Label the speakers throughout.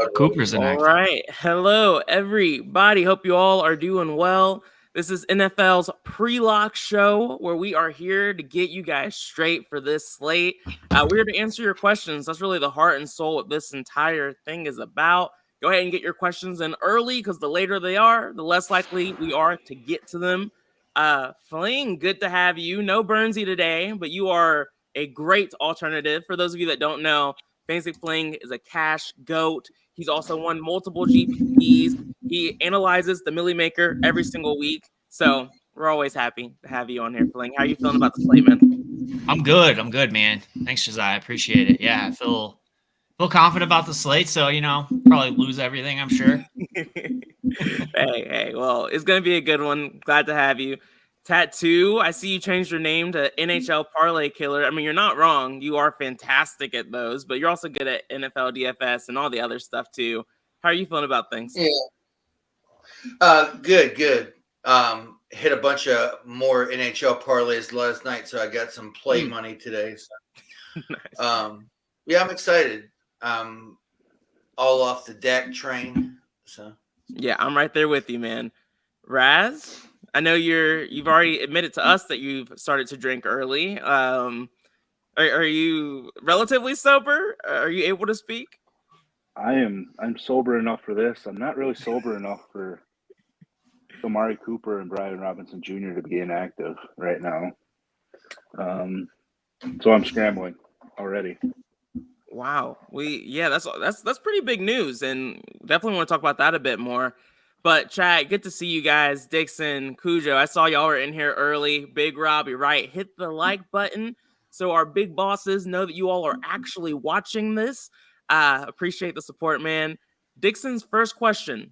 Speaker 1: Cooper's
Speaker 2: All
Speaker 1: inactive.
Speaker 2: right. Hello, everybody. Hope you all are doing well. This is NFL's pre-lock show where we are here to get you guys straight for this slate. We're here to answer your questions. That's really the heart and soul of this entire thing is about. Go ahead and get your questions in early because the later they are, the less likely we are to get to them. Fling, good to have you. No Burnsy today, but you are a great alternative. For those of you that don't know, Fantasy Fling is a cash goat. He's also won multiple GPPs. He analyzes the Millie Maker every single week. So we're always happy to have you on here, Fling. How are you feeling about the slate, man?
Speaker 1: I'm good, man. Thanks, Josiah. I appreciate it. Yeah, I feel confident about the slate. So, probably lose everything, I'm sure.
Speaker 2: Hey, well, it's going to be a good one. Glad to have you. Tattoo, I see you changed your name to NHL Parlay Killer. I mean, you're not wrong. You are fantastic at those, but you're also good at NFL DFS and all the other stuff too. How are you feeling about things?
Speaker 3: Yeah. Good. Hit a bunch of more NHL parlays last night, so I got some play money today. So.
Speaker 2: Nice.
Speaker 3: Yeah, I'm excited. All off the deck train. So
Speaker 2: yeah, I'm right there with you, man. Raz, I know you've already admitted to us that you've started to drink early. Are you relatively sober? Are you able to speak?
Speaker 4: I'm sober enough for this. I'm not really sober enough for Amari Cooper and Brian Robinson Jr. to be inactive right now. So I'm scrambling already.
Speaker 2: Wow. That's pretty big news, and definitely want to talk about that a bit more. But chat, good to see you guys. Dixon, Cujo, I saw y'all were in here early. Big Robbie, right? Hit the like button so our big bosses know that you all are actually watching this. Appreciate the support, man. Dixon's first question: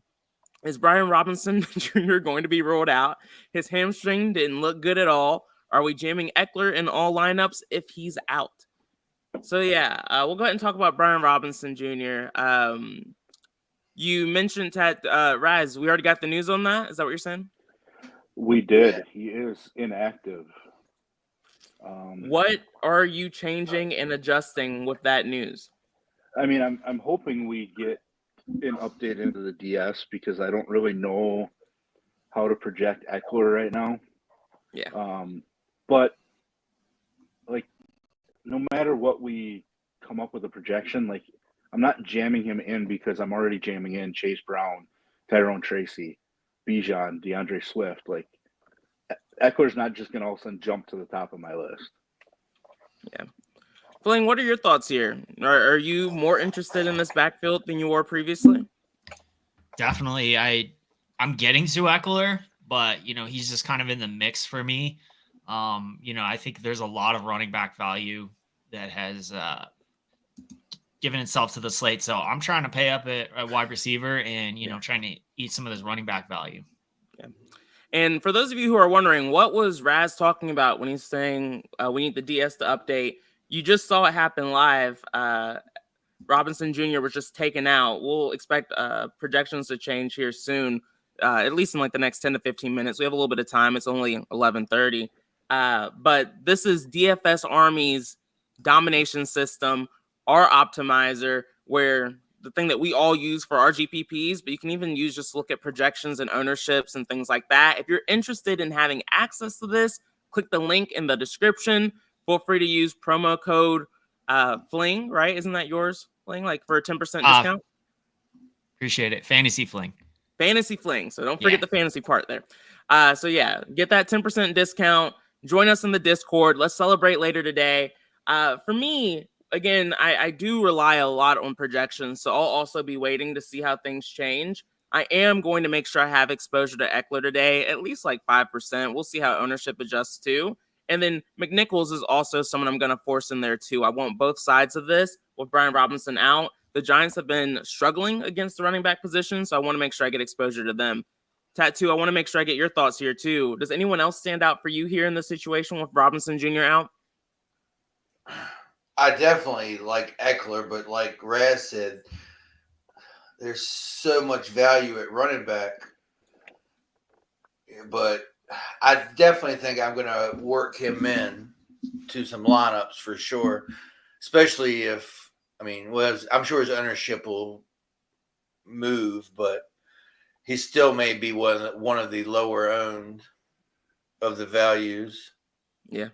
Speaker 2: is Brian Robinson Jr. going to be rolled out? His hamstring didn't look good at all. Are we jamming Eckler in all lineups if he's out? So yeah, we'll go ahead and talk about Brian Robinson Jr. You mentioned Raz. We already got the news on that. Is that what you're saying?
Speaker 4: We did. Yeah. He is inactive.
Speaker 2: What are you changing and adjusting with that news?
Speaker 4: I mean, I'm hoping we get an update into the DS because I don't really know how to project Eckler right now.
Speaker 2: Yeah.
Speaker 4: But like, no matter what we come up with a projection, like I'm not jamming him in because I'm already jamming in Chase Brown, Tyrone Tracy, Bijan, DeAndre Swift. Like Eckler's not just going to all of a sudden jump to the top of my list.
Speaker 2: Yeah. Fling, what are your thoughts here? Are you more interested in this backfield than you were previously?
Speaker 1: Definitely. I'm getting to Eckler, but he's just kind of in the mix for me. I think there's a lot of running back value that has given itself to the slate. So I'm trying to pay up at wide receiver and, trying to eat some of this running back value.
Speaker 2: Yeah. And for those of you who are wondering, what was Raz talking about when he's saying we need the DS to update? You just saw it happen live. Robinson Jr. was just taken out. We'll expect projections to change here soon, at least in like the next 10 to 15 minutes. We have a little bit of time. It's only 11:30. But this is DFS Army's domination system, our optimizer, where the thing that we all use for our GPPs, but you can even use just look at projections and ownerships and things like that. If you're interested in having access to this, click the link in the description. Feel free to use promo code Fling, right? Isn't that yours, Fling? Like for a 10% discount?
Speaker 1: Appreciate it. Fantasy Fling.
Speaker 2: Fantasy Fling. So don't forget the fantasy part there. So yeah, get that 10% discount. Join us in the Discord. Let's celebrate later today. For me, again, I do rely a lot on projections, so I'll also be waiting to see how things change. I am going to make sure I have exposure to Eckler today, at least like 5%. We'll see how ownership adjusts too. And then McNichols is also someone I'm going to force in there too. I want both sides of this with Brian Robinson out. The Giants have been struggling against the running back position, so I want to make sure I get exposure to them. Tattoo, I want to make sure I get your thoughts here too. Does anyone else stand out for you here in this situation with Robinson Jr. out?
Speaker 3: I definitely like Eckler, but like Raz said, there's so much value at running back. But I definitely think I'm going to work him in to some lineups for sure, especially if, I'm sure his ownership will move, but he still may be one of the lower owned of the values.
Speaker 2: Yeah.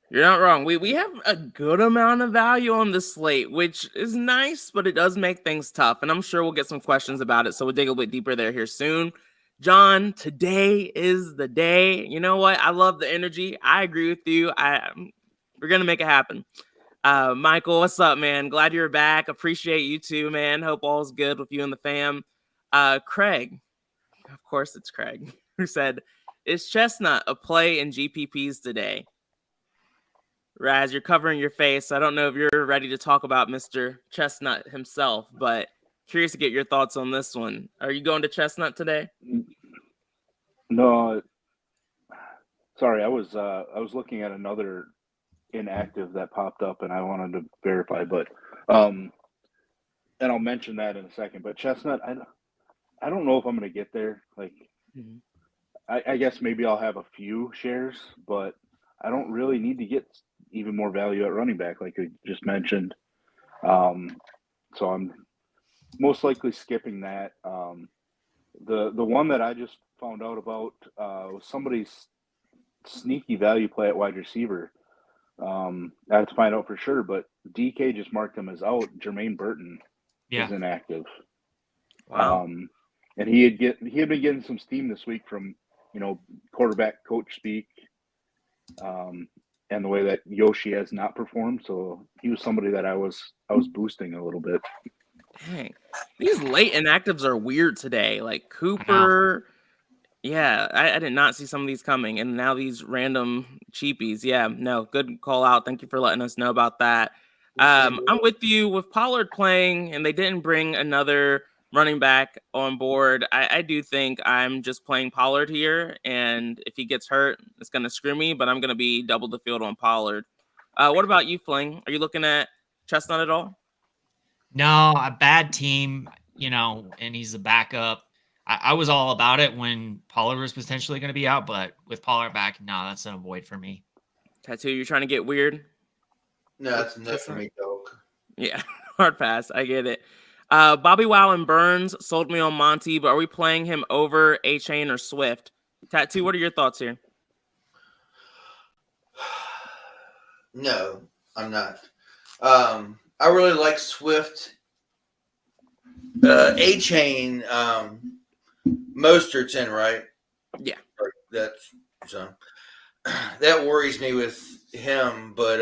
Speaker 2: You're not wrong. We have a good amount of value on this slate, which is nice, but it does make things tough. And I'm sure we'll get some questions about it. So we'll dig a bit deeper there here soon. John, today is the day. You know what? I love the energy. I agree with you. We're going to make it happen. Michael, what's up, man? Glad you're back. Appreciate you too, man. Hope all's good with you and the fam. Craig, of course it's Craig, who said, is Chestnut a play in GPPs today? Raz, you're covering your face. I don't know if you're ready to talk about Mr. Chestnut himself, but curious to get your thoughts on this one. Are you going to Chestnut today?
Speaker 4: No, sorry. I was looking at another inactive that popped up, and I wanted to verify, but and I'll mention that in a second. But Chestnut, I don't know if I'm going to get there. Like, I guess maybe I'll have a few shares, but I don't really need to get even more value at running back, like I just mentioned. So I'm most likely skipping that. The one that I just found out about was somebody's sneaky value play at wide receiver. I have to find out for sure, but DK just marked him as out. Jermaine Burton is inactive.
Speaker 2: Wow.
Speaker 4: And he had been getting some steam this week from quarterback coach speak, and the way that Yoshi has not performed. So he was somebody that I was boosting a little bit.
Speaker 2: Dang. These late inactives are weird today. Like Cooper. Yeah, I did not see some of these coming. And now these random cheapies. Yeah, no, good call out. Thank you for letting us know about that. I'm with you with Pollard playing, and they didn't bring another running back on board. I do think I'm just playing Pollard here, and if he gets hurt, it's going to screw me, but I'm going to be double the field on Pollard. What about you, Fling? Are you looking at Chestnut at all?
Speaker 1: No, a bad team, and he's the backup. I was all about it when Pollard was potentially going to be out, but with Pollard back, no, that's an avoid for me.
Speaker 2: Tattoo, you're trying to get weird?
Speaker 3: No, that's enough for me, dog.
Speaker 2: Yeah, hard pass. I get it. Bobby Wow and Burns sold me on Monty, but are we playing him over A-Chain or Swift? Tattoo, what are your thoughts here?
Speaker 3: No, I'm not. I really like Swift. A-Chain, Mostert's in, right?
Speaker 2: Yeah.
Speaker 3: That's so that worries me with him, but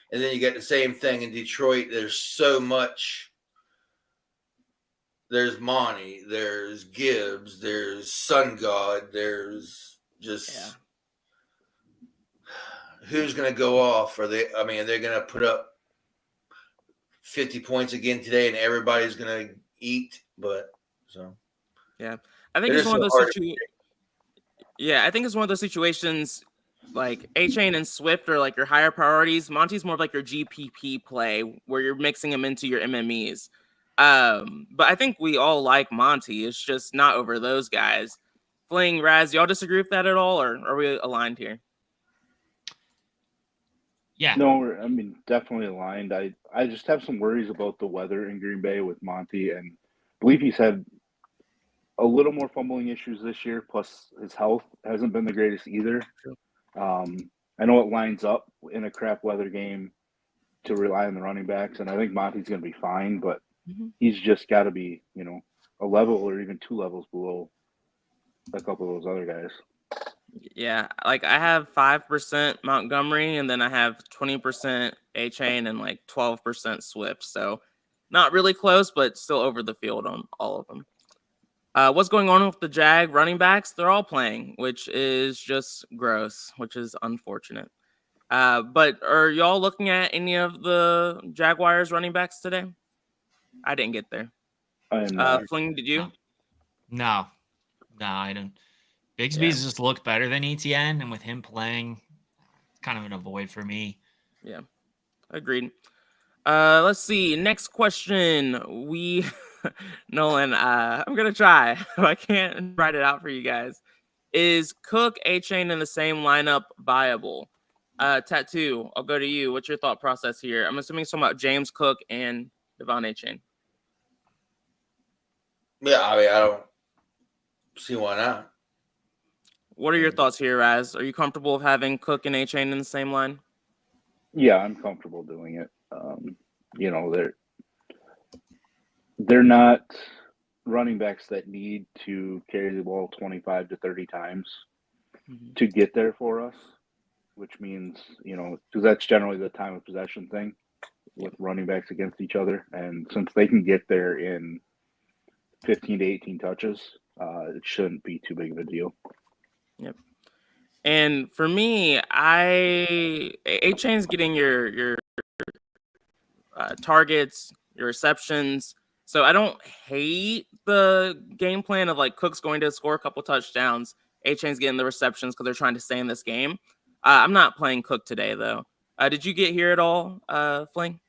Speaker 3: and then you get the same thing in Detroit. There's so much. There's Monty, there's Gibbs, there's Sun God, there's just who's going to go off? Are they going to put up 50 points again today, and everybody's going to eat? But so
Speaker 2: yeah, I think it's one of those I think it's one of those situations. Like A-Chain and Swift are like your higher priorities. Monty's more of like your GPP play where you're mixing them into your MMEs. But I think we all like Monty. It's just not over those guys. Fling, Raz, y'all disagree with that at all, or are we aligned here?
Speaker 1: Yeah.
Speaker 4: No, definitely aligned. I just have some worries about the weather in Green Bay with Monty, and I believe he's had a little more fumbling issues this year, plus his health hasn't been the greatest either. I know it lines up in a crap weather game to rely on the running backs, and I think Monty's going to be fine, but he's just got to be, a level or even two levels below a couple of those other guys.
Speaker 2: Yeah, like I have 5% Montgomery, and then I have 20% A-Chain and like 12% Swift. So not really close, but still over the field on all of them. What's going on with the Jag running backs? They're all playing, which is just gross, which is unfortunate. But are y'all looking at any of the Jaguars running backs today? I didn't get there.
Speaker 4: I am not.
Speaker 2: Fling, did you?
Speaker 1: No, I don't. Bigsby's just looked better than ETN, and with him playing, kind of an avoid for me.
Speaker 2: Yeah, agreed. Let's see. Next question. Nolan, I'm going to try. I can't write it out for you guys. Is Cook, A-Chain in the same lineup viable? Tattoo, I'll go to you. What's your thought process here? I'm assuming it's talking about James Cook and Devon A-Chain.
Speaker 3: Yeah, I mean, I don't see why not.
Speaker 2: What are your thoughts here, Raz? Are you comfortable with having Cook and A-Chain in the same line?
Speaker 4: Yeah, I'm comfortable doing it. They're not running backs that need to carry the ball 25 to 30 times to get there for us, which means, because that's generally the time of possession thing with running backs against each other. And since they can get there in 15 to 18 touches, it shouldn't be too big of a deal.
Speaker 2: Yep. And for me, A-Chain's getting your targets, your receptions. So I don't hate the game plan of like Cook's going to score a couple touchdowns. A-Chain's getting the receptions because they're trying to stay in this game. I'm not playing Cook today, though. Did you get here at all, Fling?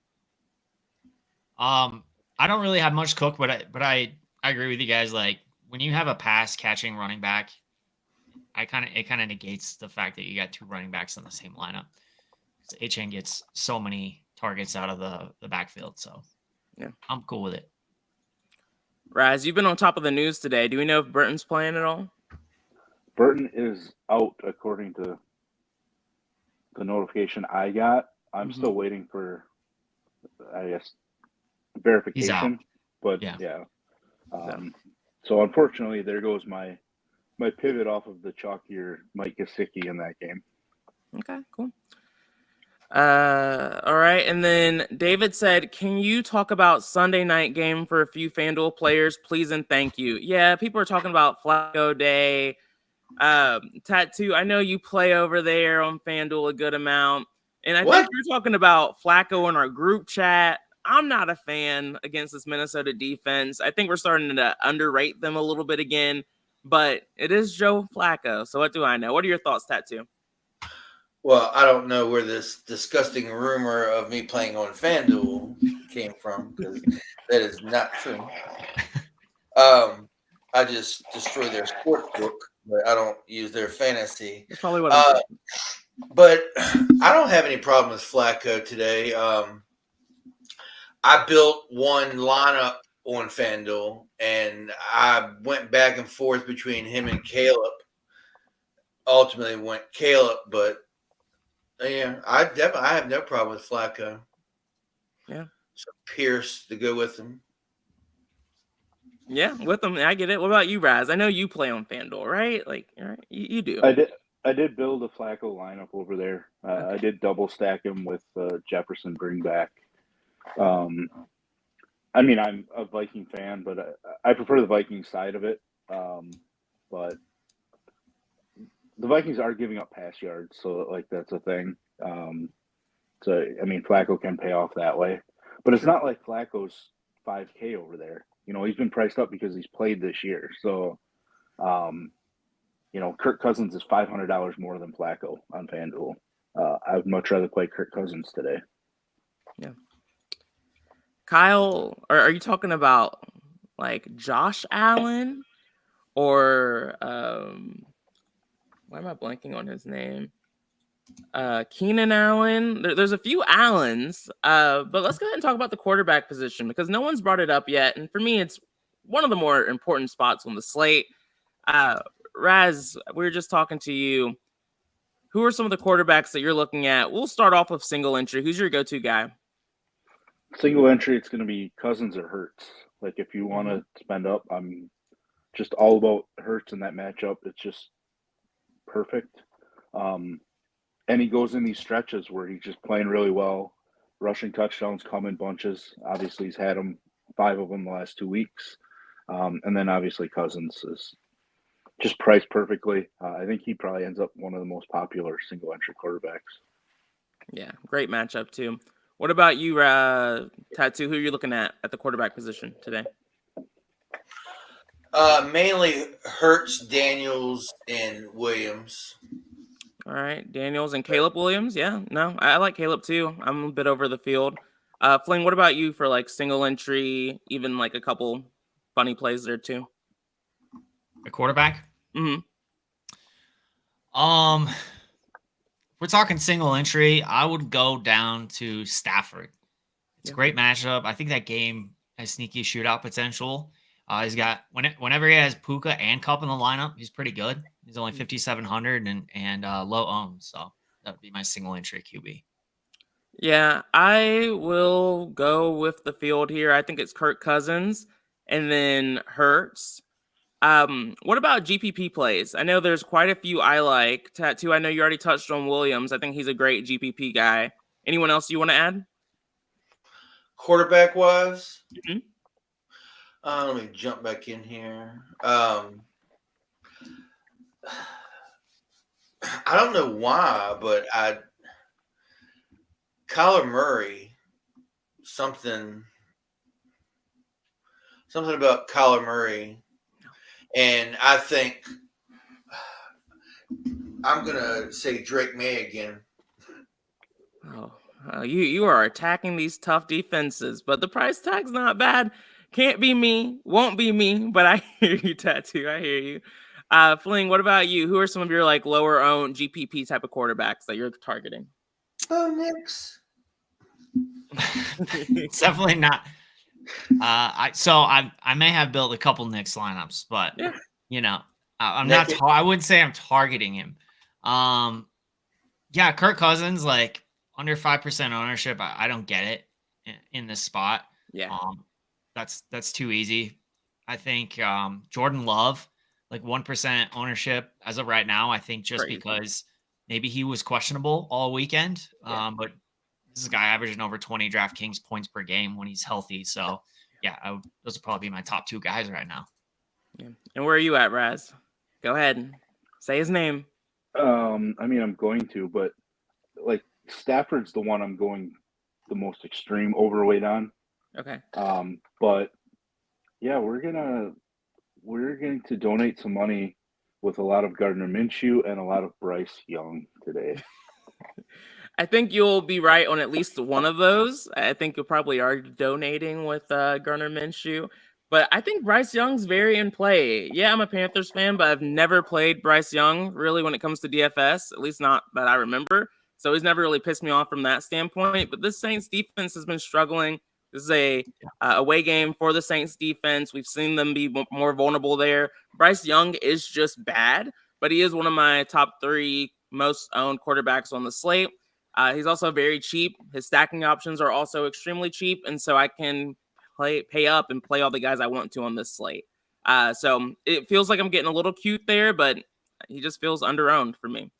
Speaker 1: I don't really have much Cook, but I agree with you guys. Like when you have a pass catching running back, it kind of negates the fact that you got two running backs in the same lineup. A-Chain gets so many targets out of the backfield, so yeah, I'm cool with it.
Speaker 2: Raz, you've been on top of the news today. Do we know if Burton's playing at all?
Speaker 4: Burton is out, according to the notification I got. I'm still waiting for, I guess, verification. But yeah. So unfortunately, there goes my pivot off of the chalkier Mike Gesicki in that game.
Speaker 2: Okay, cool. All right. And then David said, can you talk about Sunday night game for a few FanDuel players, please and thank you? Yeah, people are talking about Flacco Day. Tattoo, I know you play over there on FanDuel a good amount. And I think you're talking about Flacco in our group chat. I'm not a fan against this Minnesota defense. I think we're starting to underrate them a little bit again, but it is Joe Flacco. So what do I know? What are your thoughts, Tattoo?
Speaker 3: Well, I don't know where this disgusting rumor of me playing on FanDuel came from, because that is not true. I just destroy their sports book, but I don't use their fantasy.
Speaker 2: That's probably what I'm thinking.
Speaker 3: But I don't have any problem with Flacco today. I built one lineup on FanDuel, and I went back and forth between him and Caleb. Ultimately went Caleb, but yeah, I have no problem with Flacco.
Speaker 2: Yeah.
Speaker 3: So Pierce to go with him.
Speaker 2: Yeah, with him. I get it. What about you, Raz? I know you play on FanDuel, right? Like, all right, you do.
Speaker 4: I did build a Flacco lineup over there. Okay. I did double stack him with Jefferson bring back. I mean, I'm a Viking fan, but I prefer the Viking side of it. But the Vikings are giving up pass yards, so like that's a thing. So I mean, Flacco can pay off that way, but it's not like Flacco's $5K over there. He's been priced up because he's played this year. So, Kirk Cousins is $500 more than Flacco on FanDuel. I would much rather play Kirk Cousins today.
Speaker 2: Yeah. Kyle, are you talking about like Josh Allen or why am I blanking on his name? Keenan Allen. There's a few Allens, but let's go ahead and talk about the quarterback position because no one's brought it up yet. And for me, it's one of the more important spots on the slate. Raz, we were just talking to you. Who are some of the quarterbacks that you're looking at? We'll start off with single entry. Who's your go-to guy?
Speaker 4: Single entry, it's going to be Cousins or Hurts. Like if you want to spend up, I'm just all about Hurts in that matchup. It's just perfect. And he goes in these stretches where he's just playing really well. Rushing touchdowns come in bunches. Obviously, he's had 5 of them the last 2 weeks. And then obviously Cousins is just priced perfectly. I think he probably ends up one of the most popular single entry quarterbacks.
Speaker 2: Yeah, great matchup too. What about you, Tattoo? Who are you looking at the quarterback position today?
Speaker 3: Mainly Hurts, Daniels, and Williams.
Speaker 2: All right, Daniels and Caleb Williams. Yeah, no, I like Caleb too. I'm a bit over the field. Fling, what about you for like single entry, even like a couple funny plays there too?
Speaker 1: A quarterback?
Speaker 2: Mm-hmm.
Speaker 1: We're talking single entry. I would go down to Stafford. It's a great matchup. I think that game has sneaky shootout potential. He's got whenever he has Puka and Cup in the lineup, he's pretty good. He's only 5,700 and low owned, so that would be my single entry QB.
Speaker 2: Yeah, I will go with the field here. I think it's Kirk Cousins and then Hurts. What about GPP plays? I know there's quite a few I like. Tattoo, I know you already touched on Williams. I think he's a great GPP guy. Anyone else you want to add?
Speaker 3: Quarterback wise,
Speaker 2: Mhm.
Speaker 3: let me jump back in here. I don't know why, but Kyler Murray, something about Kyler Murray, and I think I'm gonna say Drake May again.
Speaker 2: Oh, you are attacking these tough defenses, but the price tag's not bad. Can't be me, won't be me, but I hear you, Tattoo. I hear you. Fling, what about you? Who are some of your like lower owned GPP type of quarterbacks that you're targeting?
Speaker 3: Oh, Knicks.
Speaker 1: It's definitely not. I may have built a couple Knicks lineups, but
Speaker 2: Yeah.
Speaker 1: you know, I'm not. I wouldn't say I'm targeting him. Yeah, Kirk Cousins, like under 5% ownership. I don't get it in this spot.
Speaker 2: Yeah.
Speaker 1: That's too easy. I think Jordan Love, like 1% ownership as of right now. I think just because maybe he was questionable all weekend. But this is a guy averaging over 20 DraftKings points per game when he's healthy. So yeah, those would probably be my top two guys right now.
Speaker 2: Yeah. And where are you at, Raz? Go ahead and say his name.
Speaker 4: I mean, I'm going to, but like Stafford's the one I'm going the most extreme overweight on.
Speaker 2: Okay.
Speaker 4: But yeah, we're going to donate some money with a lot of Gardner Minshew and a lot of Bryce Young today.
Speaker 2: I think you'll be right on at least one of those. I think you probably are donating with Gardner Minshew. But I think Bryce Young's very in play. Yeah, I'm a Panthers fan, but I've never played Bryce Young really when it comes to DFS, at least not that I remember. So he's never really pissed me off from that standpoint. But this Saints defense has been struggling. This is a away game for the Saints defense. We've seen them be more vulnerable there. Bryce Young is just bad, but he is one of my top 3 most owned quarterbacks on the slate. He's also very cheap. His stacking options are also extremely cheap, and so I can pay up and play all the guys I want to on this slate. So it feels like I'm getting a little cute there, but he just feels under-owned for me.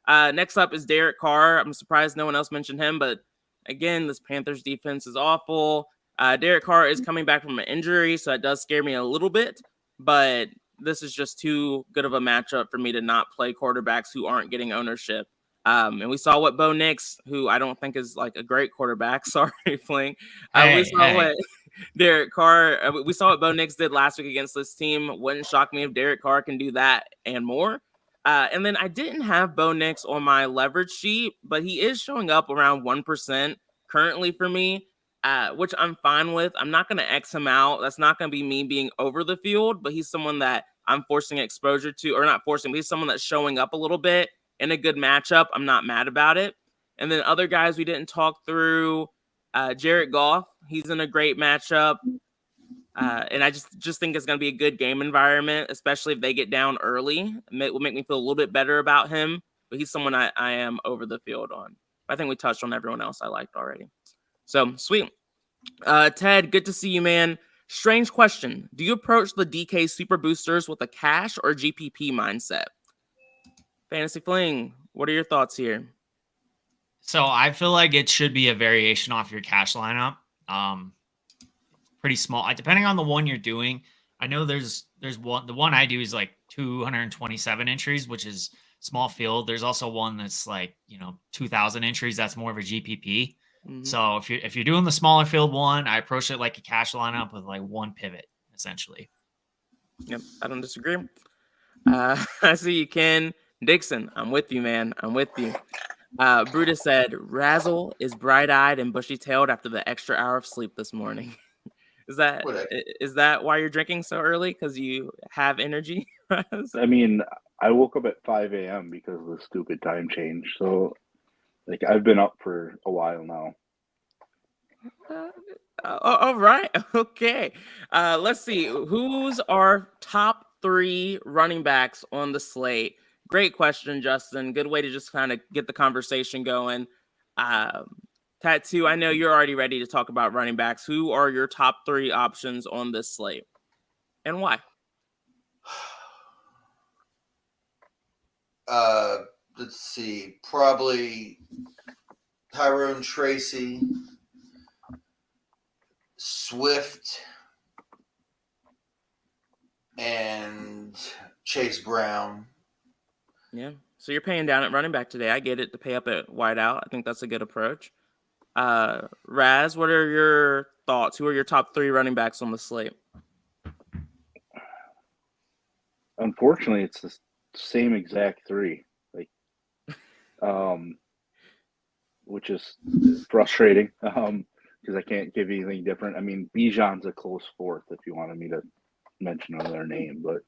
Speaker 2: Next up is Derek Carr. I'm surprised no one else mentioned him, but again, this Panthers defense is awful. Derek Carr is coming back from an injury, so it does scare me a little bit, but this is just too good of a matchup for me to not play quarterbacks who aren't getting ownership. And we saw what Bo Nix, who I don't think is like a great quarterback. Sorry, Fling. We saw what Derek Carr. We saw what Bo Nix did last week against this team. Wouldn't shock me if Derek Carr can do that and more. And then I didn't have Bo Nix on my leverage sheet, but he is showing up around 1% currently for me, which I'm fine with. I'm not going to X him out. That's not going to be me being over the field, but he's someone that I'm forcing exposure to, or not forcing, but he's someone that's showing up a little bit in a good matchup. I'm not mad about it. And then other guys we didn't talk through, Jared Goff, he's in a great matchup. And I just think it's going to be a good game environment, especially if they get down early. It will make me feel a little bit better about him, but he's someone I am over the field on. I think we touched on everyone else I liked already. So, sweet. Ted, good to see you, man. Strange question. Do you approach the DK Super Boosters with a cash or GPP mindset? Fantasy Fling, what are your thoughts here?
Speaker 1: So I feel like it should be a variation off your cash lineup. Pretty small, depending on the one you're doing. I know there's one. The one I do is like 227 entries, which is small field. There's also one that's like 2,000 entries. That's more of a GPP. Mm-hmm. So if you're doing the smaller field one, I approach it like a cash lineup with like one pivot essentially.
Speaker 2: Yep, I don't disagree. I see you, Ken Dixon. I'm with you, man. I'm with you. Brutus said, Razzle is bright-eyed and bushy-tailed after the extra hour of sleep this morning. Is that why you're drinking so early? Because you have energy?
Speaker 4: I mean, I woke up at 5 a.m. because of the stupid time change. So, like, I've been up for a while now.
Speaker 2: All right. Okay. Let's see. Who's our top 3 running backs on the slate? Great question, Justin. Good way to just kind of get the conversation going. Tattoo, I know you're already ready to talk about running backs. Who are your top 3 options on this slate, and why?
Speaker 3: Let's see. Probably Tyrone Tracy, Swift, and Chase Brown.
Speaker 2: Yeah. So you're paying down at running back today. I get it, to pay up at wide out. I think that's a good approach. Raz, what are your thoughts? Who are your top 3 running backs on the slate?
Speaker 4: Unfortunately, it's the same exact 3. Which is frustrating because I can't give you anything different. I mean, Bijan's a close 4th if you wanted me to mention another name, but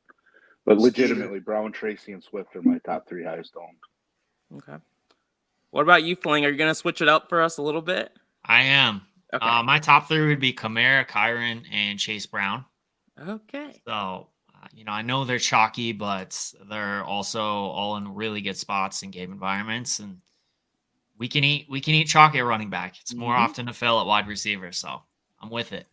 Speaker 4: legitimately, Brown, Tracy, and Swift are my top 3 highest owned.
Speaker 2: Okay. What about you, Fling? Are you going to switch it up for us a little bit?
Speaker 1: I am.
Speaker 2: Okay.
Speaker 1: My top 3 would be Kamara, Kyron, and Chase Brown.
Speaker 2: Okay.
Speaker 1: So, I know they're chalky, but they're also all in really good spots in game environments, and we can eat chalky at running back. It's more often to fill at wide receiver, so I'm with it.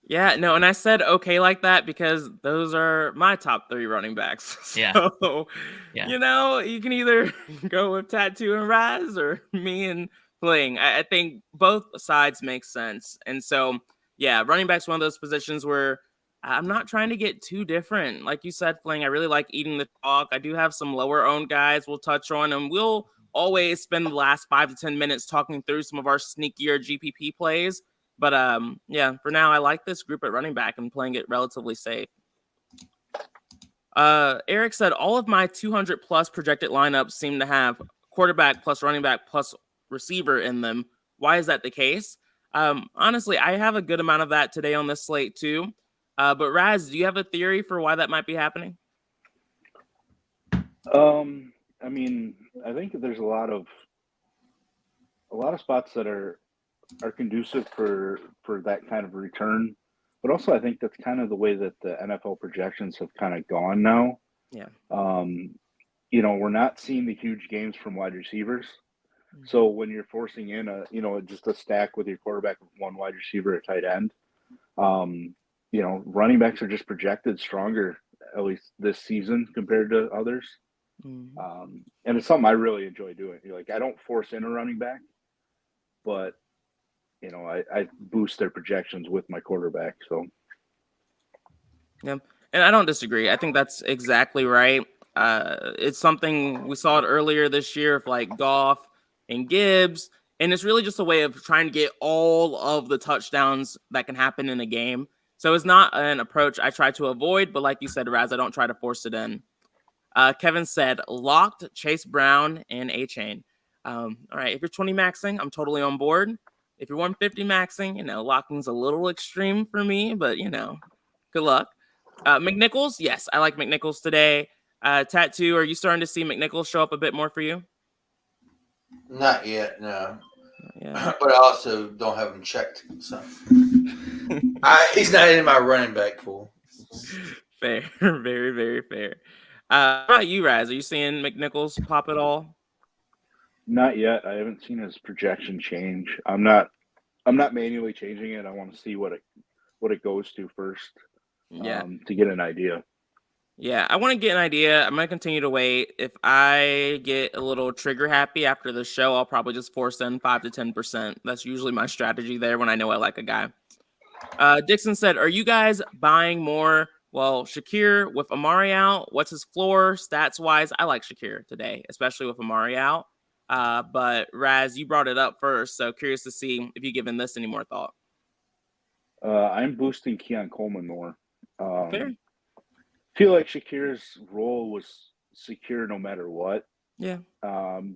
Speaker 2: Yeah, no, and I said okay like that because those are my top 3 running backs. So,
Speaker 1: Yeah.
Speaker 2: You can either go with Tattoo and Raz or me and Fling. I think both sides make sense. And so, yeah, running back's one of those positions where I'm not trying to get too different. Like you said, Fling, I really like eating the chalk. I do have some lower owned guys we'll touch on, and we'll always spend the last 5 to 10 minutes talking through some of our sneakier GPP plays. But yeah, for now, I like this group at running back and playing it relatively safe. Eric said, all of my 200 plus projected lineups seem to have quarterback plus running back plus receiver in them. Why is that the case? Honestly, I have a good amount of that today on this slate too. But Raz, do you have a theory for why that might be happening?
Speaker 4: I mean, I think there's a lot of spots that are conducive for that kind of return, but also I think that's kind of the way that the NFL projections have kind of gone now.
Speaker 2: Yeah.
Speaker 4: We're not seeing the huge games from wide receivers. So when you're forcing in just a stack with your quarterback of 1 wide receiver, a tight end, running backs are just projected stronger, at least this season compared to others. And it's something I really enjoy doing. I don't force in a running back, but I boost their projections with my quarterback. So,
Speaker 2: yeah, and I don't disagree. I think that's exactly right. It's something we saw it earlier this year of Goff and Gibbs, and it's really just a way of trying to get all of the touchdowns that can happen in a game. So it's not an approach I try to avoid, but like you said, Raz, I don't try to force it in. Kevin said, locked Chase Brown and A-Chain. All right, if you're 20 maxing, I'm totally on board. If you're 150 maxing, locking's a little extreme for me, but, good luck. McNichols, yes, I like McNichols today. Tattoo, are you starting to see McNichols show up a bit more for you?
Speaker 3: Not yet, no.
Speaker 2: Yeah.
Speaker 3: But I also don't have him checked. So he's not in my running back pool.
Speaker 2: Fair, very, very fair. How about you, Raz? Are you seeing McNichols pop at all?
Speaker 4: Not yet. I haven't seen his projection change. I'm not manually changing it. I want to see what it goes to first.
Speaker 2: Yeah.
Speaker 4: To get an idea.
Speaker 2: Yeah, I want to get an idea. I'm going to continue to wait. If I get a little trigger happy after the show, I'll probably just force in 5 to 10%. That's usually my strategy there when I know I like a guy. Dixon said, are you guys buying more? Well, Shakir with Amari out, what's his floor stats-wise? I like Shakir today, especially with Amari out. But Raz, you brought it up first, so curious to see if you've given this any more thought.
Speaker 4: I'm boosting Keon Coleman more.
Speaker 2: Fair.
Speaker 4: Feel like Shakir's role was secure no matter what.
Speaker 2: Yeah.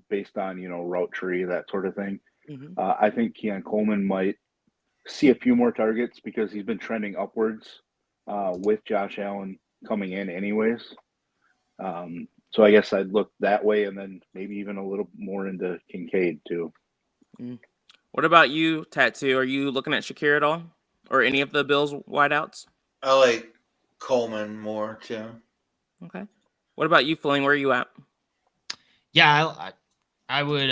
Speaker 4: Based on route tree, that sort of thing.
Speaker 2: Mm-hmm.
Speaker 4: I think Keon Coleman might see a few more targets because he's been trending upwards with Josh Allen coming in anyways. So I guess I'd look that way, and then maybe even a little more into Kincaid too.
Speaker 2: What about you, Tattoo? Are you looking at Shakir at all? or any of the Bills wideouts?
Speaker 3: I like Coleman more too.
Speaker 2: Okay. What about you, Fling? Where are you at?
Speaker 1: Yeah, I would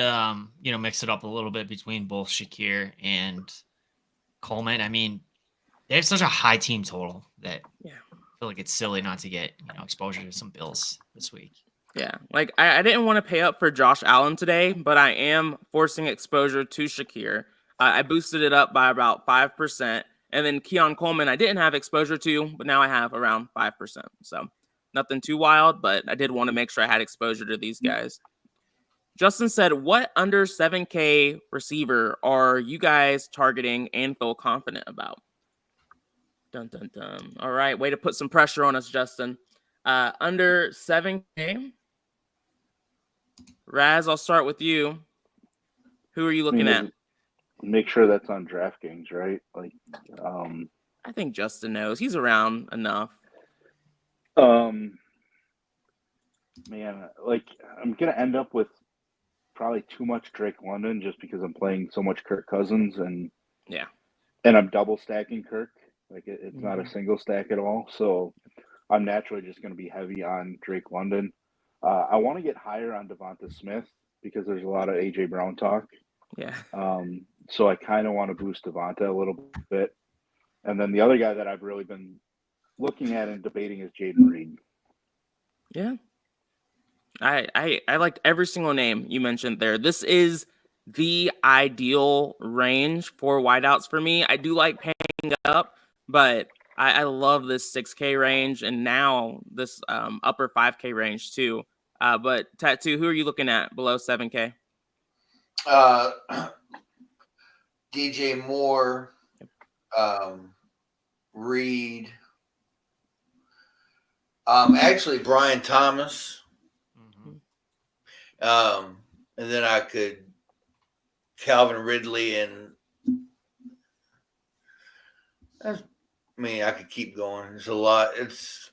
Speaker 1: mix it up a little bit between both Shakir and Coleman. I mean, they have such a high team total that I feel like it's silly not to get exposure to some Bills this week.
Speaker 2: Yeah, like I didn't want to pay up for Josh Allen today, but I am forcing exposure to Shakir. I boosted it up by about 5%. And then Keon Coleman, I didn't have exposure to, but now I have around 5%. So nothing too wild, but I did want to make sure I had exposure to these guys. Justin said, what under 7K receiver are you guys targeting and feel confident about? Dun, dun, dun. All right, way to put some pressure on us, Justin. Under 7K. Raz, I'll start with you. Who are you looking at?
Speaker 4: Make sure that's on DraftKings, right? Like,
Speaker 2: I think Justin knows. He's around enough.
Speaker 4: Man, like I'm gonna end up with probably too much Drake London just because I'm playing so much Kirk Cousins and I'm double stacking Kirk. Like it's not a single stack at all. So I'm naturally just going to be heavy on Drake London. I want to get higher on Devonta Smith because there's a lot of AJ Brown talk.
Speaker 2: Yeah.
Speaker 4: So I kind of want to boost Devonta a little bit. And then the other guy that I've really been looking at and debating is Jaden Reed.
Speaker 2: Yeah. I liked every single name you mentioned there. This is the ideal range for wideouts for me. I do like paying up, but I love this 6K range and now this upper 5K range too. But Tattoo, who are you looking at below 7K?
Speaker 3: DJ Moore, Reed, actually Brian Thomas. And then I could Calvin Ridley and I could keep going. There's a lot. It's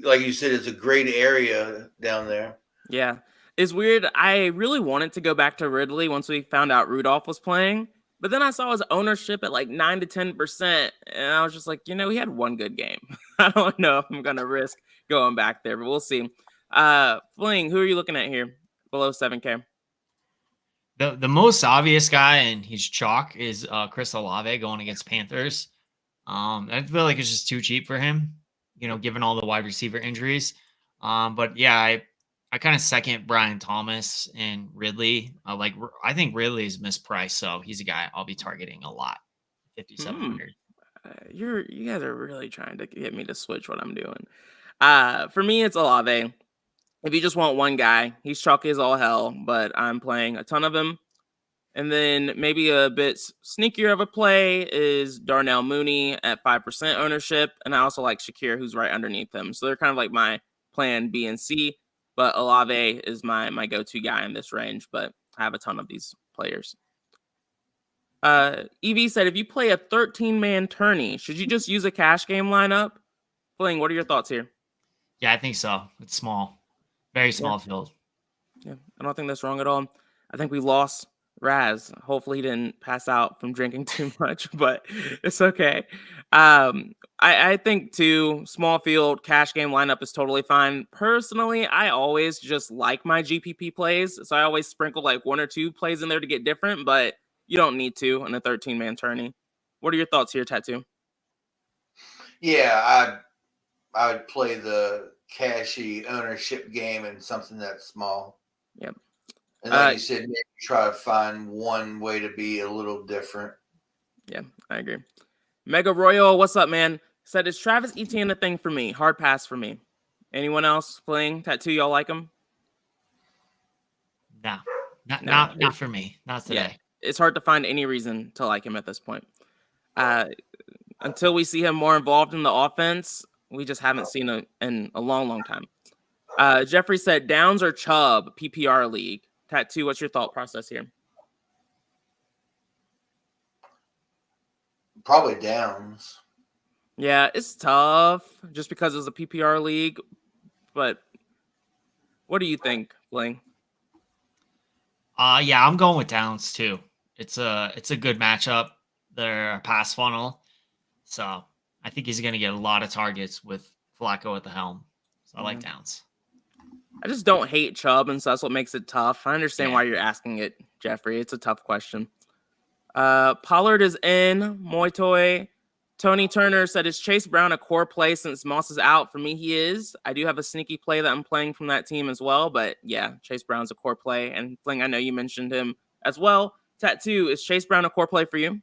Speaker 3: like you said, it's a great area down there.
Speaker 2: Yeah. It's weird. I really wanted to go back to Ridley once we found out Rudolph was playing, but then I saw his ownership at like 9 to 10%. And I was just like, he had one good game. I don't know if I'm going to risk going back there, but we'll see. Fling, who are you looking at here below 7K?
Speaker 1: The most obvious guy, and he's chalk, is Chris Olave going against Panthers. I feel like it's just too cheap for him, given all the wide receiver injuries. But yeah, I kind of second Brian Thomas and Ridley. I think Ridley is mispriced, so he's a guy I'll be targeting a lot. 5,700.
Speaker 2: You guys are really trying to get me to switch what I'm doing. For me, it's Olave. If you just want one guy, he's chalky as all hell, but I'm playing a ton of him. And then maybe a bit sneakier of a play is Darnell Mooney at 5% ownership. And I also like Shakir, who's right underneath him. So they're kind of like my plan B and C. But Olave is my go-to guy in this range. But I have a ton of these players. EV said, if you play a 13-man tourney, should you just use a cash game lineup? Fling, what are your thoughts here?
Speaker 1: Yeah, I think so. It's small. Very small field.
Speaker 2: Yeah, I don't think that's wrong at all. I think we lost Raz. Hopefully he didn't pass out from drinking too much, but it's okay. I think too, small field cash game lineup is totally fine. Personally, I always just like my GPP plays. So I always sprinkle like one or two plays in there to get different, but you don't need to in a 13-man tourney. What are your thoughts here, Tattoo?
Speaker 3: Yeah, I would play the cashy ownership game and something that's small.
Speaker 2: Yep.
Speaker 3: And like you said, maybe try to find one way to be a little different.
Speaker 2: Yeah, I agree. Mega Royal, what's up, man? Said, is Travis Etienne a thing for me? Hard pass for me. Anyone else playing Tattoo? Y'all like him?
Speaker 1: No, not for me. Not today.
Speaker 2: Yeah, it's hard to find any reason to like him at this point. Until we see him more involved in the offense, we just haven't seen it in a long, long time. Jeffrey said, Downs or Chubb, PPR league. Tattoo, what's your thought process here?
Speaker 3: Probably Downs.
Speaker 2: Yeah, it's tough just because it's a PPR league. But what do you think, Fling?
Speaker 1: Yeah, I'm going with Downs too. It's a good matchup. They're a pass funnel. So I think he's going to get a lot of targets with Flacco at the helm. So I like Downs.
Speaker 2: I just don't hate Chubb, and so that's what makes it tough. I understand
Speaker 1: Yeah.
Speaker 2: why you're asking it, Jeffrey. It's a tough question. Pollard is in. Moitoy. Tony Turner said, is Chase Brown a core play since Moss is out? For me, he is. I do have a sneaky play that I'm playing from that team as well. But yeah, Chase Brown's a core play. And Fling, I know you mentioned him as well. Tattoo, is Chase Brown a core play for you?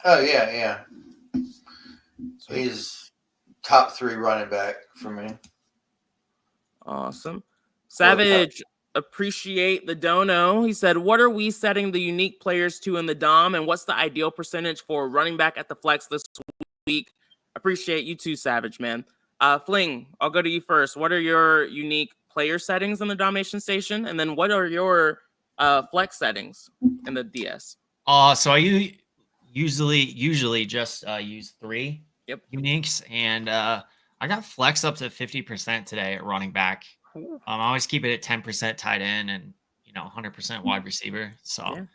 Speaker 3: Oh, yeah. He's top 3 running back for me.
Speaker 2: Awesome. Savage, appreciate the dono. He said, what are we setting the unique players to in the DOM, and what's the ideal percentage for running back at the flex this week? Appreciate you too, Savage, man. Fling, I'll go to you first. What are your unique player settings in the Domination Station? And then what are your flex settings in the DS?
Speaker 1: So I usually just use 3 uniques, and I got flex up to 50% today at running back. I always keep it at 10% tight end and 100% wide receiver. So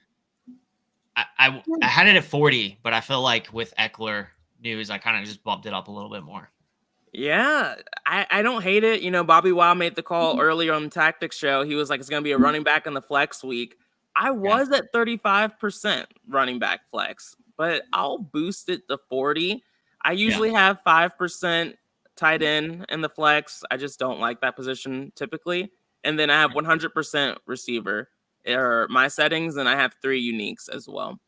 Speaker 1: I had it at 40, but I feel like with Eckler news, I kind of just bumped it up a little bit more.
Speaker 2: Yeah, I don't hate it. Bobby Wow made the call earlier on the Tactics show. He was like, it's going to be a running back in the flex week. I was at 35% running back flex, but I'll boost it to 40. I usually have 5% tight end in the flex. I just don't like that position typically. And then I have 100% receiver are my settings, and I have 3 uniques as well.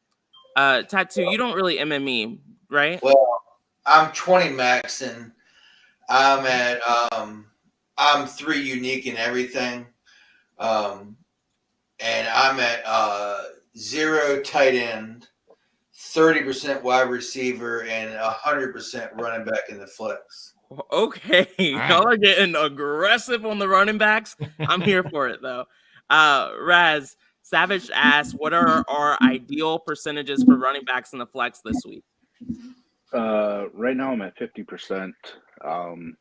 Speaker 2: Tattoo, you don't really MME, right?
Speaker 3: Well, I'm 20 max, and I'm at I'm 3 unique in everything. And I'm at 0 tight end, 30% wide receiver, and 100% running back in the flex.
Speaker 2: Okay, y'all are getting aggressive on the running backs. I'm here for it though. Raz Savage asks, what are our ideal percentages for running backs in the flex this week?
Speaker 4: Right now I'm at 50%. 50%,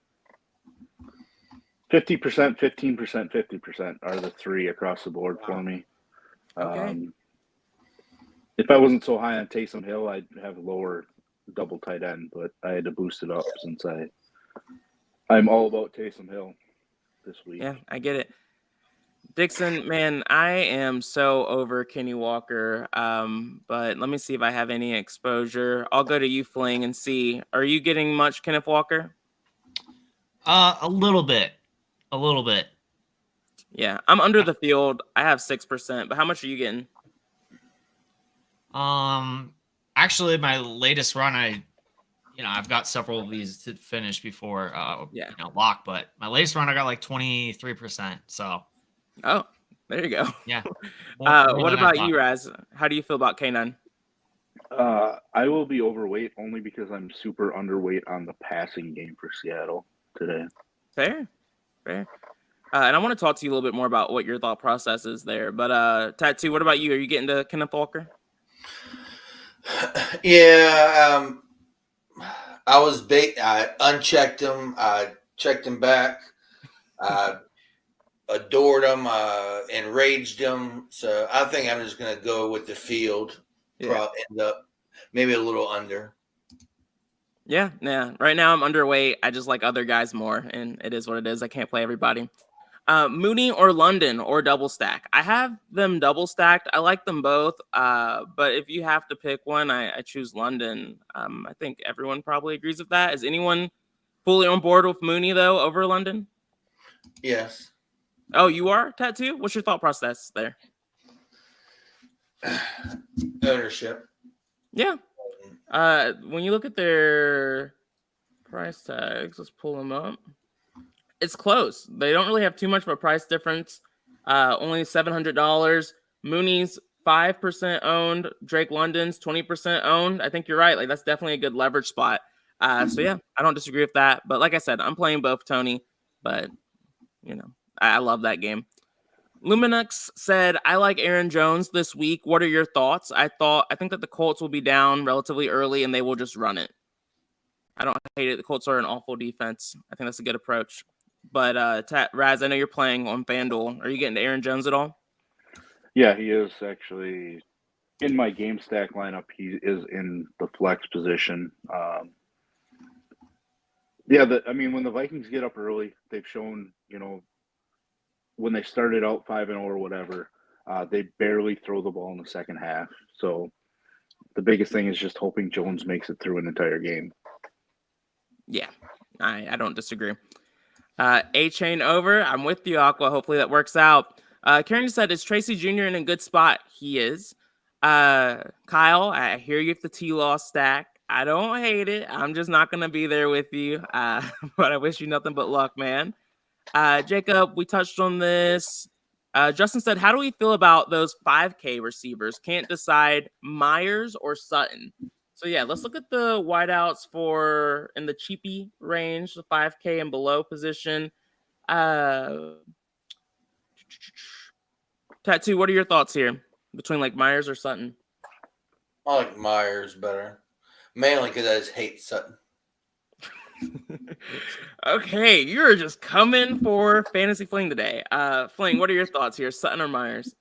Speaker 4: 15%, 50% are the 3 across the board for me.
Speaker 2: Okay.
Speaker 4: If I wasn't so high on Taysom Hill, I'd have lower double tight end, but I had to boost it up since I'm all about Taysom Hill this week.
Speaker 2: Yeah, I get it. Dixon, man, I am so over Kenny Walker. But let me see if I have any exposure. I'll go to you, Fling, and see. Are you getting much Kenneth Walker?
Speaker 1: A little bit.
Speaker 2: Yeah, I'm under the field. I have 6%, but how much are you getting?
Speaker 1: Actually, my latest run, I've got several of these to finish before, lock. But my latest run, I got like 23%. So,
Speaker 2: oh, there you go.
Speaker 1: Yeah.
Speaker 2: What about you, Raz? How do you feel about K9?
Speaker 4: I will be overweight only because I'm super underweight on the passing game for Seattle today.
Speaker 2: Fair. And I want to talk to you a little bit more about what your thought process is there. But Tattoo, what about you? Are you getting to Kenneth Walker?
Speaker 3: Yeah, I was I unchecked him. I checked him back. I adored him. Enraged him. So I think I'm just going to go with the field. Probably end up maybe a little under.
Speaker 2: Yeah. Right now I'm underweight. I just like other guys more, and it is what it is. I can't play everybody. Mooney or London or double stack? I have them double stacked. I like them both. But if you have to pick one, I choose London. I think everyone probably agrees with that. Is anyone fully on board with Mooney though over London?
Speaker 3: Yes.
Speaker 2: Oh, you are, Tattoo? What's your thought process there?
Speaker 3: Ownership.
Speaker 2: Yeah. When you look at their price tags, let's pull them up. It's close. They don't really have too much of a price difference. Only $700. Mooney's 5% owned. Drake London's 20% owned. I think you're right. Like, that's definitely a good leverage spot. So yeah, I don't disagree with that. But like I said, I'm playing both, Tony. But I love that game. Luminux said, I like Aaron Jones this week. What are your thoughts? I think that the Colts will be down relatively early and they will just run it. I don't hate it. The Colts are an awful defense. I think that's a good approach. But Raz, I know you're playing on FanDuel. Are you getting to Aaron Jones at all?
Speaker 4: Yeah, he is actually in my game stack lineup, he is in the flex position. When the Vikings get up early, they've shown, when they started out 5-0 or whatever, they barely throw the ball in the second half. So the biggest thing is just hoping Jones makes it through an entire game.
Speaker 2: Yeah, I don't disagree. A-Chain over. I'm with you, Aqua. Hopefully that works out. Karen said, is Tracy Jr. in a good spot? He is. Kyle, I hear you with the T-Law stack. I don't hate it. I'm just not going to be there with you. But I wish you nothing but luck, man. Jacob, we touched on this. Justin said, how do we feel about those 5K receivers? Can't decide Myers or Sutton. So, yeah, let's look at the wideouts for in the cheapy range, the 5K and below position. Tattoo, what are your thoughts here between like Myers or Sutton?
Speaker 3: I like Myers better. Mainly because I just hate Sutton.
Speaker 2: Okay, you're just coming for Fantasy Fling today. Fling, what are your thoughts here, Sutton or Myers?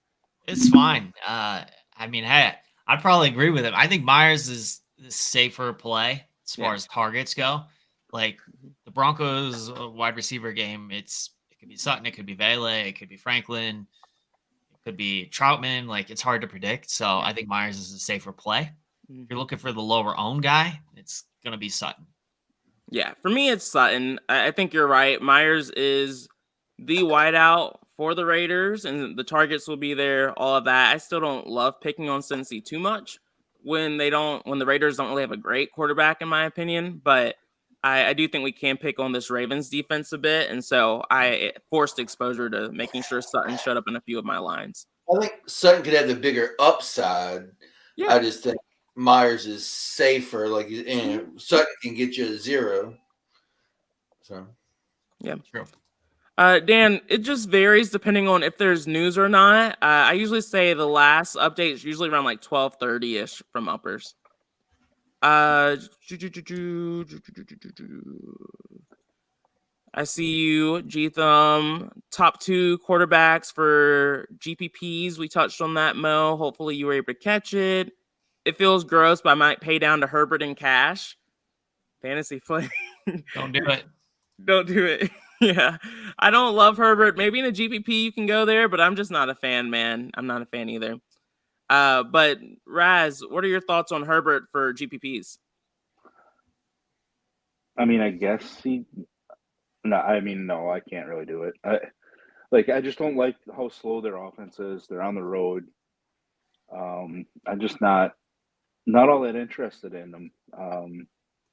Speaker 1: It's fine. Hey, I'd probably agree with him. I think Myers is the safer play as far as targets go. Like the Broncos wide receiver game, it could be Sutton, it could be Vele, it could be Franklin, it could be Troutman. Like it's hard to predict. So I think Myers is a safer play. If you're looking for the lower owned guy, it's gonna be Sutton.
Speaker 2: Yeah, for me, it's Sutton. I think you're right. Myers is the wideout for the Raiders, and the targets will be there, all of that. I still don't love picking on Cincy too much when the Raiders don't really have a great quarterback, in my opinion. But I do think we can pick on this Ravens defense a bit, and so I forced exposure to making sure Sutton showed up in a few of my lines.
Speaker 3: I think Sutton could have the bigger upside.
Speaker 2: Yeah.
Speaker 3: I just think Myers is safer. Like Sutton can get you a 0. So
Speaker 2: yeah,
Speaker 1: true.
Speaker 2: Dan, it just varies depending on if there's news or not. I usually say the last update is usually around like 12:30-ish from uppers. I see you, G-Thumb. Top 2 quarterbacks for GPPs. We touched on that, Mo. Hopefully you were able to catch it. It feels gross, but I might pay down to Herbert in cash. Fantasy Fling.
Speaker 1: Don't do it.
Speaker 2: Don't do it. Yeah. I don't love Herbert. Maybe in a GPP you can go there, but I'm just not a fan, man. I'm not a fan either. But Raz, what are your thoughts on Herbert for GPPs?
Speaker 4: I guess no, I can't really do it. I just don't like how slow their offense is. They're on the road. I'm just not all that interested in them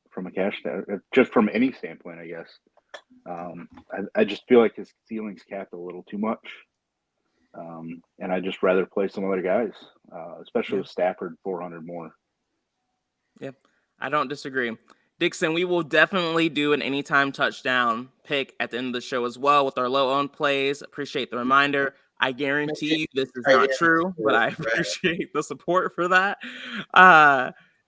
Speaker 4: from a cash just from any standpoint, I guess. I just feel like his ceiling's capped a little too much. And I'd just rather play some other guys, especially with Stafford 400 more.
Speaker 2: Yeah, I don't disagree. Dixon, we will definitely do an anytime touchdown pick at the end of the show as well with our low-owned plays. Appreciate the reminder. I guarantee you this is not true, but I appreciate the support for that.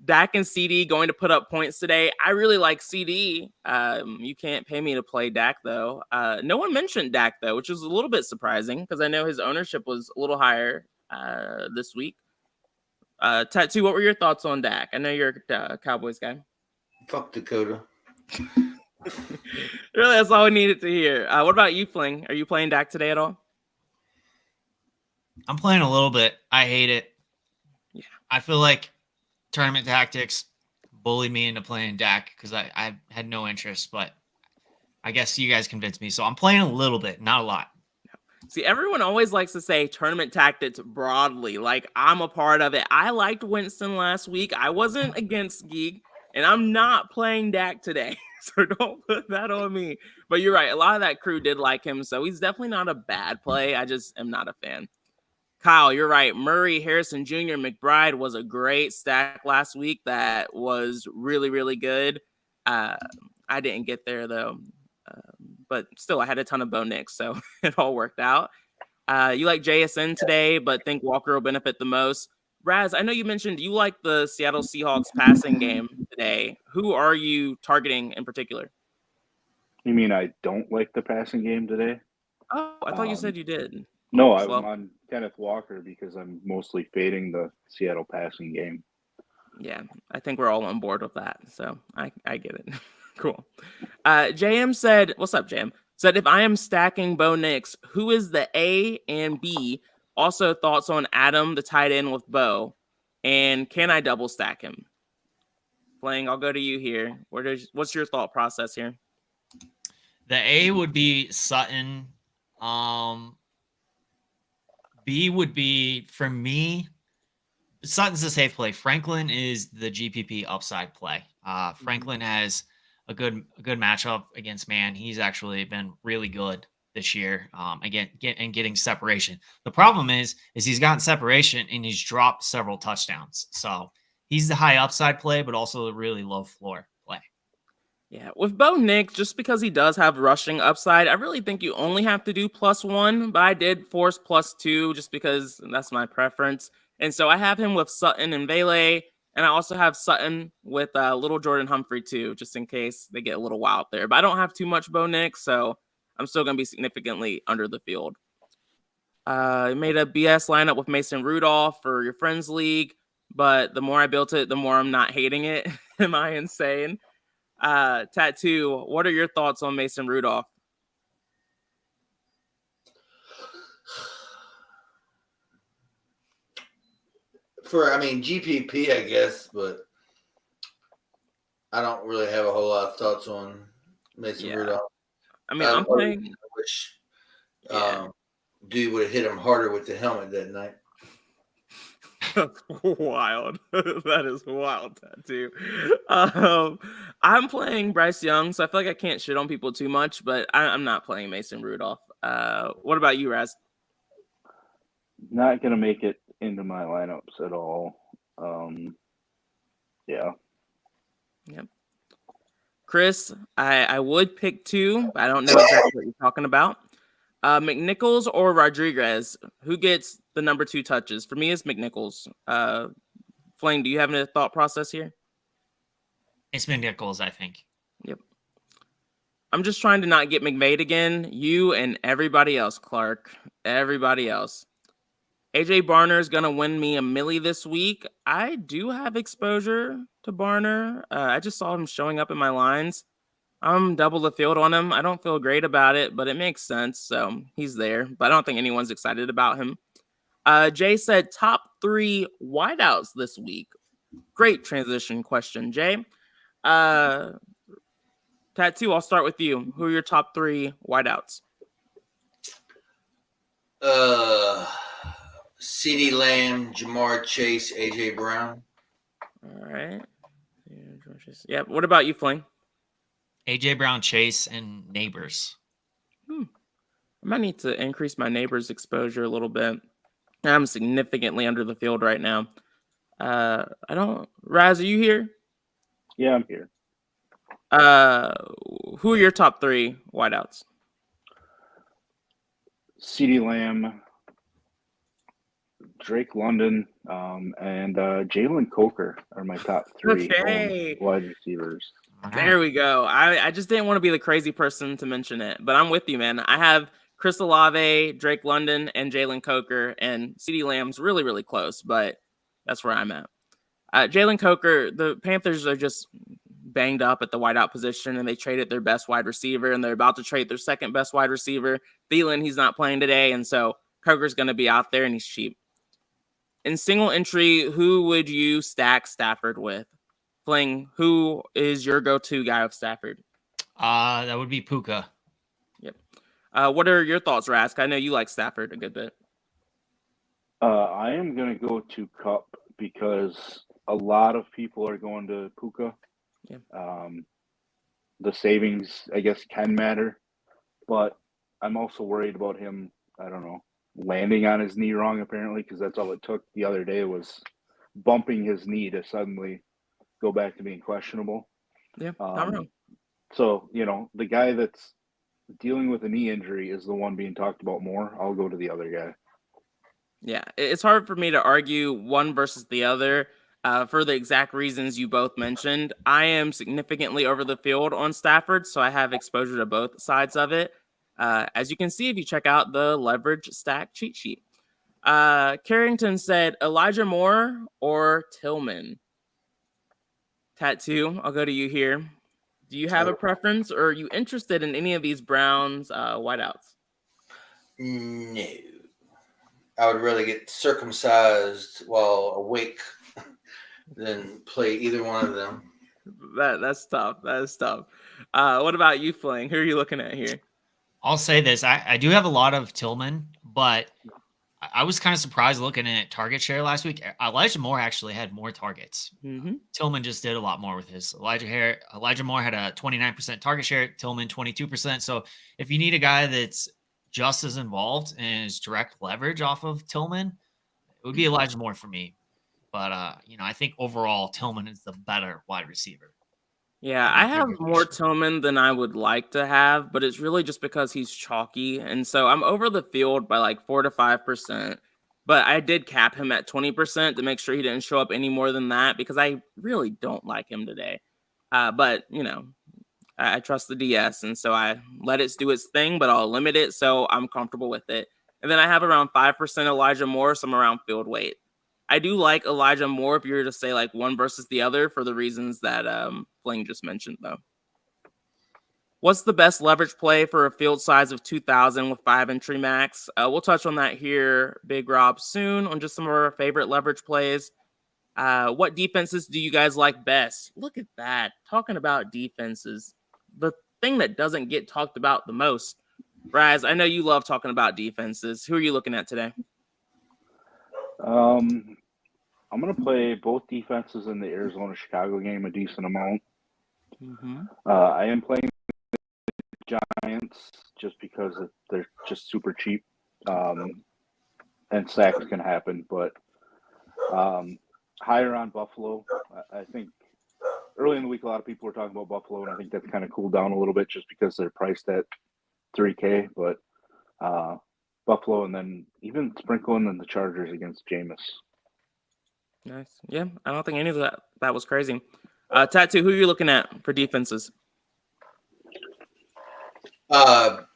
Speaker 2: Dak and CD going to put up points today. I really like CD. You can't pay me to play Dak, though. No one mentioned Dak, though, which is a little bit surprising because I know his ownership was a little higher this week. Tattoo, what were your thoughts on Dak? I know you're a Cowboys guy.
Speaker 3: Fuck Dakota.
Speaker 2: Really, that's all we needed to hear. What about you, Fling? Are you playing Dak today at all?
Speaker 1: I'm playing a little bit. I hate it.
Speaker 2: Yeah.
Speaker 1: I feel like tournament tactics bullied me into playing Dak because I had no interest, but I guess you guys convinced me. So I'm playing a little bit, not a lot.
Speaker 2: See, everyone always likes to say tournament tactics broadly. Like, I'm a part of it. I liked Winston last week. I wasn't against Geek, and I'm not playing Dak today. So don't put that on me. But you're right. A lot of that crew did like him, so he's definitely not a bad play. I just am not a fan. Kyle, you're right. Murray, Harrison Jr., McBride was a great stack last week. That was really, really good. I didn't get there, though. But still, I had a ton of Bo Nix, so it all worked out. You like JSN today, but think Walker will benefit the most. Raz, I know you mentioned you like the Seattle Seahawks passing game today. Who are you targeting in particular?
Speaker 4: You mean I don't like the passing game today?
Speaker 2: Oh, I thought you said you did.
Speaker 4: No, I'm on Kenneth Walker because I'm mostly fading the Seattle passing game.
Speaker 2: Yeah, I think we're all on board with that. So I get it. Cool. JM said, what's up, JM? Said, if I am stacking Bo Nix, who is the A and B? Also, thoughts on Adam, the tight end with Bo, and can I double stack him? Fling, I'll go to you here. What's your thought process here?
Speaker 1: The A would be Sutton. B would be, for me, Sutton's a safe play. Franklin is the GPP upside play. Franklin has a good matchup against man. He's actually been really good this year. Getting separation. The problem is he's gotten separation and he's dropped several touchdowns. So he's the high upside play, but also a really low floor play.
Speaker 2: Yeah, with Bo Nix, just because he does have rushing upside, I really think you only have to do +1, but I did force +2 just because that's my preference. And so I have him with Sutton and Vele, and I also have Sutton with little Jordan Humphrey too, just in case they get a little wild there. But I don't have too much Bo Nix, so I'm still going to be significantly under the field. I made a BS lineup with Mason Rudolph for your friends league, but the more I built it, the more I'm not hating it. Am I insane? Tattoo, what are your thoughts on Mason Rudolph?
Speaker 3: GPP, I guess, but I don't really have a whole lot of thoughts on Mason Rudolph.
Speaker 2: I'm playing.
Speaker 3: I wish dude would have hit him harder with the helmet that night.
Speaker 2: That's wild. That is wild, Tattoo. I'm playing Bryce Young, so I feel like I can't shit on people too much, but I'm not playing Mason Rudolph. What about you, Raz?
Speaker 4: Not going to make it into my lineups at all. Yeah.
Speaker 2: Yep. Chris, I would pick 2, but I don't know exactly what you're talking about. McNichols or Rodriguez, who gets the number 2 touches? For me, it's McNichols. Flame, do you have any thought process here?
Speaker 1: It's McNichols, I think.
Speaker 2: Yep. I'm just trying to not get McVade again. You and everybody else, Clark. Everybody else. AJ Barner is going to win me a milli this week. I do have exposure to Barner. I just saw him showing up in my lines. I'm double the field on him. I don't feel great about it, but it makes sense. So he's there, but I don't think anyone's excited about him. Jay said top 3 wideouts this week. Great transition question, Jay. Tattoo, I'll start with you. Who are your top 3 wideouts?
Speaker 3: CeeDee Lamb, Jamar Chase, AJ Brown.
Speaker 2: All right. Yeah. What about you, Fling?
Speaker 1: AJ Brown, Chase, and Neighbors.
Speaker 2: I might need to increase my Neighbors exposure a little bit. I'm significantly under the field right now. Raz, are you here?
Speaker 4: Yeah, I'm here.
Speaker 2: Who are your top 3 wideouts?
Speaker 4: CeeDee Lamb, Drake London, and Jalen Coker are my top 3 wide receivers.
Speaker 2: There we go. I just didn't want to be the crazy person to mention it, but I'm with you, man. I have Chris Olave, Drake London, and Jalen Coker, and CeeDee Lamb's really, really close, but that's where I'm at. Jalen Coker, the Panthers are just banged up at the wideout position, and they traded their best wide receiver, and they're about to trade their second best wide receiver. Thielen, he's not playing today, and so Coker's going to be out there, and he's cheap. In single entry, who would you stack Stafford with? Fling, who is your go-to guy of Stafford?
Speaker 1: That would be Puka.
Speaker 2: Yep. What are your thoughts, Rask? I know you like Stafford a good bit.
Speaker 4: I am going to go to Cup because a lot of people are going to Puka.
Speaker 2: Yeah.
Speaker 4: The savings, I guess, can matter, but I'm also worried about him, I don't know, landing on his knee wrong, apparently, because that's all it took the other day was bumping his knee to suddenly go back to being questionable.
Speaker 2: Yeah, not wrong.
Speaker 4: So, the guy that's dealing with a knee injury is the one being talked about more. I'll go to the other guy.
Speaker 2: Yeah, it's hard for me to argue one versus the other for the exact reasons you both mentioned. I am significantly over the field on Stafford, so I have exposure to both sides of it. As you can see, if you check out the leverage stack cheat sheet. Carrington said Elijah Moore or Tillman. Tattoo, I'll go to you here. Do you have a preference, or are you interested in any of these Browns wideouts?
Speaker 3: No. I would rather get circumcised while awake than play either one of them.
Speaker 2: That's tough. That is tough. What about you, Fling? Who are you looking at here?
Speaker 1: I'll say this. I do have a lot of Tillman, but I was kind of surprised looking at target share last week. Elijah Moore actually had more targets.
Speaker 2: Mm-hmm.
Speaker 1: Tillman just did a lot more with his. Elijah Moore had a 29% target share, Tillman 22%. So if you need a guy that's just as involved and is direct leverage off of Tillman, it would be Elijah Moore for me. But I think overall Tillman is the better wide receiver.
Speaker 2: Yeah, I have more Tillman than I would like to have, but it's really just because he's chalky. And so I'm over the field by like 4 to 5%. But I did cap him at 20% to make sure he didn't show up any more than that because I really don't like him today. But, I trust the DS. And so I let it do its thing, but I'll limit it. So I'm comfortable with it. And then I have around 5% Elijah Moore, so I'm around field weight. I do like Elijah Moore if you were to say like one versus the other for the reasons that Fling just mentioned, though. What's the best leverage play for a field size of 2,000 with 5 entry max? We'll touch on that here, Big Rob, soon on just some of our favorite leverage plays. What defenses do you guys like best? Look at that. Talking about defenses. The thing that doesn't get talked about the most. Raz, I know you love talking about defenses. Who are you looking at today?
Speaker 4: I'm going to play both defenses in the Arizona-Chicago game a decent amount.
Speaker 2: Mm-hmm.
Speaker 4: I am playing the Giants just because they're just super cheap, and sacks can happen. But higher on Buffalo. I think early in the week a lot of people were talking about Buffalo, and I think that's kind of cooled down a little bit just because they're priced at $3K. But Buffalo, and then even sprinkling in the Chargers against Jameis.
Speaker 2: Nice. Yeah, I don't think any of that was crazy. Tattoo, who are you looking at for defenses?
Speaker 3: Titans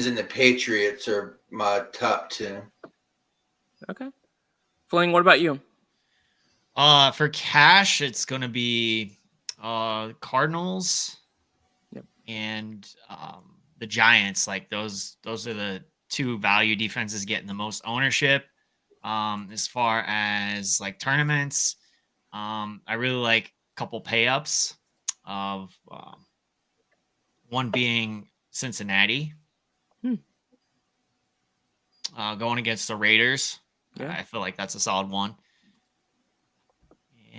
Speaker 3: and the Patriots are my top 2.
Speaker 2: Okay. Fling, what about you?
Speaker 1: For cash, it's going to be Cardinals.
Speaker 2: Yep.
Speaker 1: And the Giants. Like those are the 2 value defenses getting the most ownership. As far as like tournaments, I really like a couple pay-ups of one being Cincinnati going against the Raiders.
Speaker 2: Yeah.
Speaker 1: I feel like that's a solid one.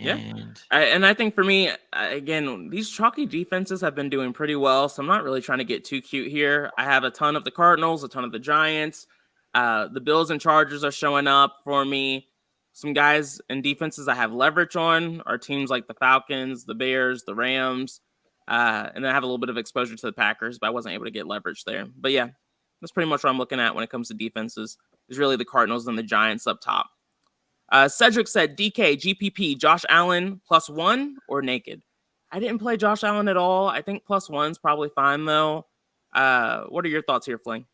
Speaker 1: And
Speaker 2: I think for me, again, these chalky defenses have been doing pretty well, so I'm not really trying to get too cute here. I have a ton of the Cardinals, a ton of the Giants. The Bills and Chargers are showing up for me. Some guys and defenses I have leverage on are teams like the Falcons, the Bears, the Rams, and I have a little bit of exposure to the Packers, but I wasn't able to get leverage there. But yeah, that's pretty much what I'm looking at when it comes to defenses. Is really the Cardinals and the Giants up top. Cedric said DK, GPP, Josh Allen +1 or naked. I didn't play Josh Allen at all. I think +1's probably fine though. What are your thoughts here, Fling?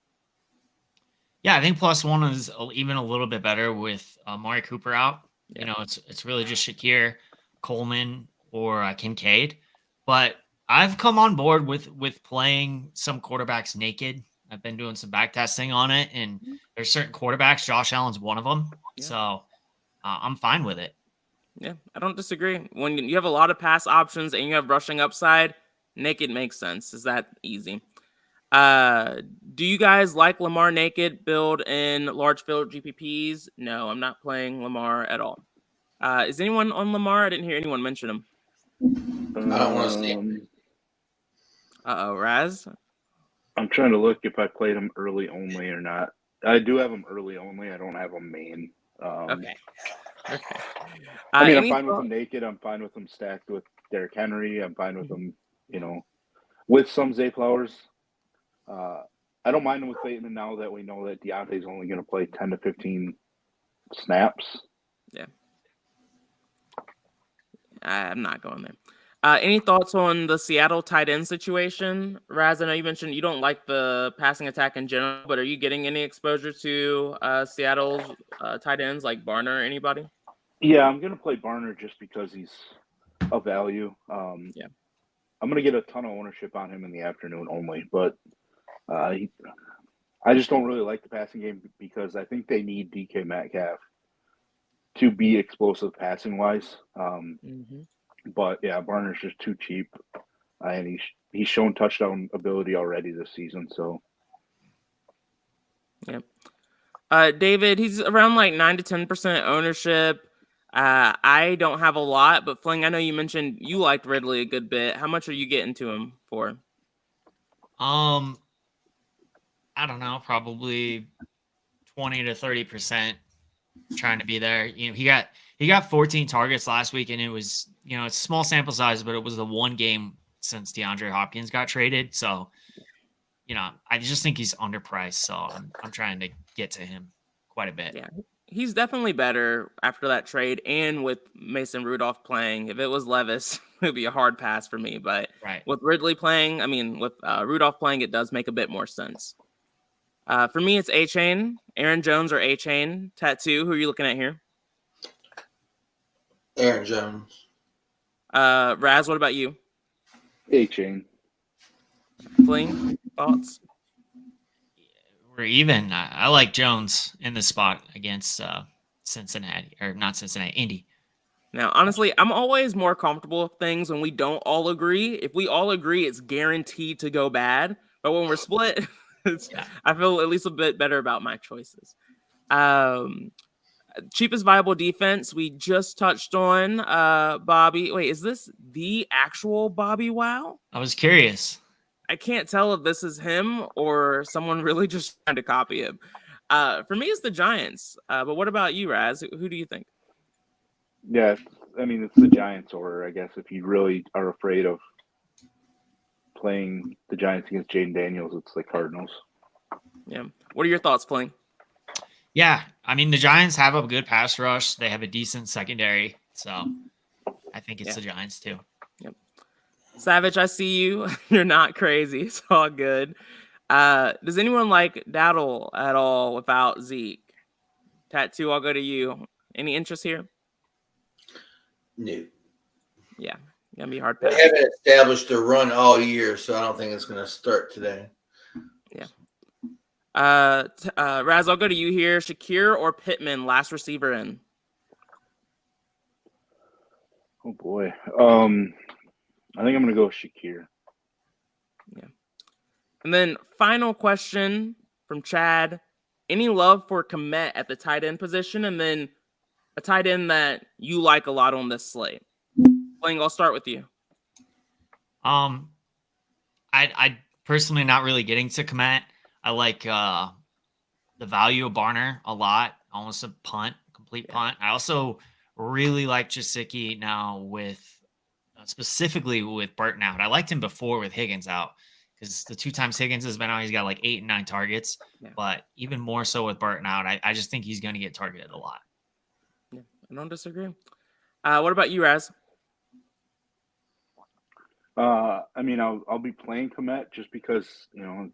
Speaker 1: Yeah, I think +1 is even a little bit better with Amari Cooper out.
Speaker 2: Yeah.
Speaker 1: It's really just Shakir, Coleman, or Kincaid. But I've come on board with playing some quarterbacks naked. I've been doing some back testing on it, and there's certain quarterbacks. Josh Allen's one of them. Yeah. So I'm fine with it.
Speaker 2: Yeah, I don't disagree. When you have a lot of pass options and you have rushing upside, naked makes sense. Is that easy? Do you guys like Lamar naked build in large field GPPs? No, I'm not playing Lamar at all. Is anyone on Lamar? I didn't hear anyone mention him.
Speaker 3: I don't want to see him.
Speaker 2: Raz?
Speaker 4: I'm trying to look if I played him early only or not. I do have him early only. I don't have him main.
Speaker 2: Okay.
Speaker 4: I mean, I'm fine with him naked. I'm fine with him stacked with Derrick Henry. I'm fine with him, with some Zay Flowers. I don't mind him with Bateman now that we know that Deontay's only going to play 10 to 15 snaps.
Speaker 2: Yeah. I'm not going there. Any thoughts on the Seattle tight end situation? Raz, I know you mentioned you don't like the passing attack in general, but are you getting any exposure to Seattle's tight ends like Barner or anybody?
Speaker 4: Yeah, I'm gonna play Barner just because he's a value.
Speaker 2: Yeah.
Speaker 4: I'm gonna get a ton of ownership on him in the afternoon only, but I just don't really like the passing game because I think they need DK Metcalf to be explosive passing wise. But yeah, Barner's just too cheap, and he's shown touchdown ability already this season. So,
Speaker 2: yep. David, he's around like 9 to 10% ownership. I don't have a lot, but Fling, I know you mentioned you liked Ridley a good bit. How much are you getting to him for?
Speaker 1: I don't know, probably 20 to 30%. Trying to be there. You know, he got 14 targets last week, and it was, you know, it's small sample size, but it was the one game since DeAndre Hopkins got traded. So, you know, I just think he's underpriced. So I'm trying to get to him quite a bit.
Speaker 2: Yeah, he's definitely better after that trade, and with Mason Rudolph playing. If it was Levis, it would be a hard pass for me. But with Ridley playing, with Rudolph playing, it does make a bit more sense. For me, it's A-Chain, Aaron Jones or A-Chain. Tattoo, who are you looking at here?
Speaker 3: Aaron Jones.
Speaker 2: Raz, what about you?
Speaker 4: A-Chain.
Speaker 2: Fling, thoughts?
Speaker 1: We're even. I like Jones in the spot against Cincinnati, or not Cincinnati, Indy.
Speaker 2: Now, honestly, I'm always more comfortable with things when we don't all agree. If we all agree, it's guaranteed to go bad. But when we're split, I feel at least a bit better about my choices. Cheapest viable defense, we just touched on Bobby. Wait, is this the actual Bobby Wow?
Speaker 1: I was curious.
Speaker 2: I can't tell if this is him or someone really just trying to copy him. For me, it's the Giants. But what about you, Raz? Who do you think?
Speaker 4: Yeah, it's the Giants, or I guess if you really are afraid of playing the Giants against Jaden Daniels, it's the Cardinals.
Speaker 2: Yeah. What are your thoughts, Fling?
Speaker 1: Yeah, the Giants have a good pass rush. They have a decent secondary, so I think it's the Giants too.
Speaker 2: Yep. Savage, I see you. You're not crazy. It's all good. Does anyone like Daddle at all without Zeke? Tattoo, I'll go to you. Any interest here?
Speaker 3: No.
Speaker 2: Yeah, gonna be hard pass.
Speaker 3: They haven't established a run all year, so I don't think it's gonna start today.
Speaker 2: Yeah. Raz, I'll go to you here. Shakir or Pittman, last receiver in?
Speaker 4: Oh boy. I think I'm gonna go with Shakir.
Speaker 2: Yeah. And then final question from Chad. Any love for Komet at the tight end position? And then a tight end that you like a lot on this slate. Fling, I'll start with you.
Speaker 1: I personally not really getting to Komet. I like the value of Barner a lot, almost a complete punt. I also really like Gesicki now with specifically with Burton out. I liked him before with Higgins out because the 2 times Higgins has been out, he's got like 8 and 9 targets. Yeah. But even more so with Burton out, I just think he's going to get targeted a lot.
Speaker 2: Yeah, I don't disagree. What about you, Raz?
Speaker 4: I'll be playing Komet just because, I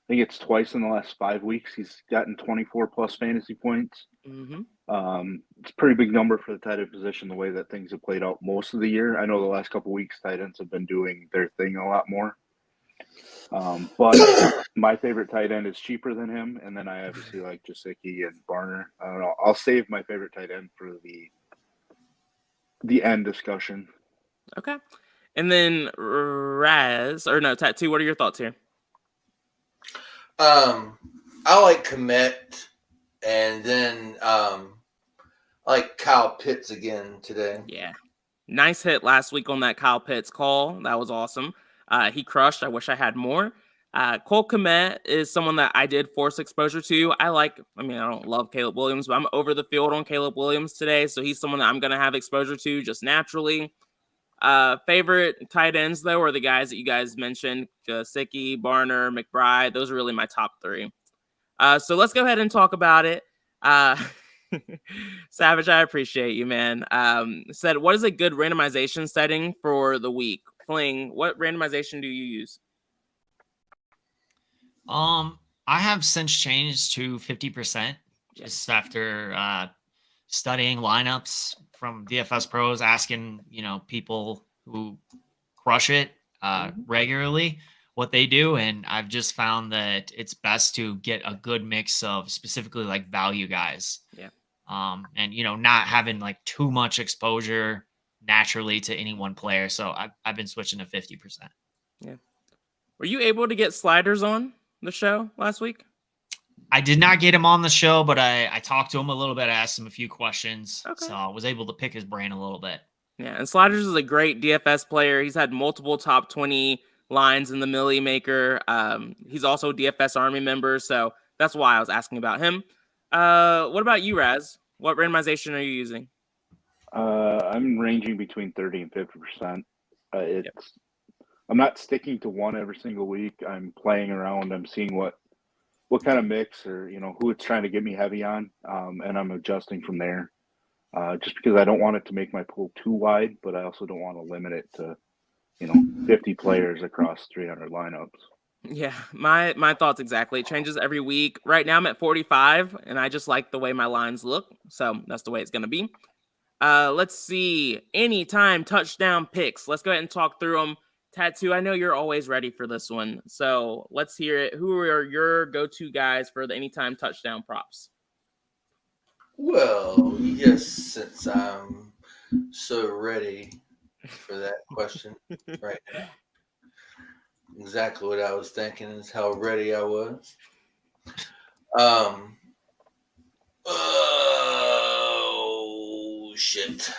Speaker 4: think it's twice in the last 5 weeks he's gotten 24 plus fantasy points.
Speaker 2: Mm-hmm.
Speaker 4: It's a pretty big number for the tight end position, the way that things have played out most of the year. I know the last couple of weeks tight ends have been doing their thing a lot more. But my favorite tight end is cheaper than him, and then I obviously like Gesicki and Barner. I don't know. I'll save my favorite tight end for the end discussion.
Speaker 2: Okay. And then Tattoo, what are your thoughts here?
Speaker 3: I like Komet, and then I like Kyle Pitts again today.
Speaker 2: Yeah. Nice hit last week on that Kyle Pitts call. That was awesome. He crushed. I wish I had more. Cole Kmet is someone that I did force exposure to. I don't love Caleb Williams, but I'm over the field on Caleb Williams today. So he's someone that I'm going to have exposure to just naturally. Favorite tight ends, though, are the guys that you guys mentioned, Gesicki, Barner, McBride. Those are really my top 3. So let's go ahead and talk about it. Savage, I appreciate you, man. Said, what is a good randomization setting for the week? Fling, what randomization do you use?
Speaker 1: I have since changed to 50% just after studying lineups from DFS pros, asking, people who crush it regularly what they do. And I've just found that it's best to get a good mix of specifically like value guys.
Speaker 2: Yeah.
Speaker 1: And, not having like too much exposure naturally to any one player. So I've been switching to 50%.
Speaker 2: Yeah. Were you able to get sliders on the show last week?
Speaker 1: I did not get him on the show, but I talked to him a little bit. I asked him a few questions.
Speaker 2: Okay.
Speaker 1: So I was able to pick his brain a little bit.
Speaker 2: Yeah, and Sliders is a great DFS player. He's had multiple top 20 lines in the Millie Maker. He's also a DFS Army member, so that's why I was asking about him. What about you, Raz? What randomization are you using?
Speaker 4: I'm ranging between 30 and 50%. I'm not sticking to one every single week. I'm playing around. I'm seeing what kind of mix or who it's trying to get me heavy on, and I'm adjusting from there. Just because I don't want it to make my pool too wide, but I also don't want to limit it to 50 players across 300 lineups.
Speaker 2: Yeah, my thoughts exactly. It changes every week. Right now I'm at 45, and I just like the way my lines look, so that's the way it's going to be. Let's see. Anytime touchdown picks. Let's go ahead and talk through them. Tattoo, I know you're always ready for this one, so let's hear it. Who are your go-to guys for the anytime touchdown props?
Speaker 3: Well, yes, since I'm so ready for that question right now. Exactly what I was thinking is how ready I was. Oh shit.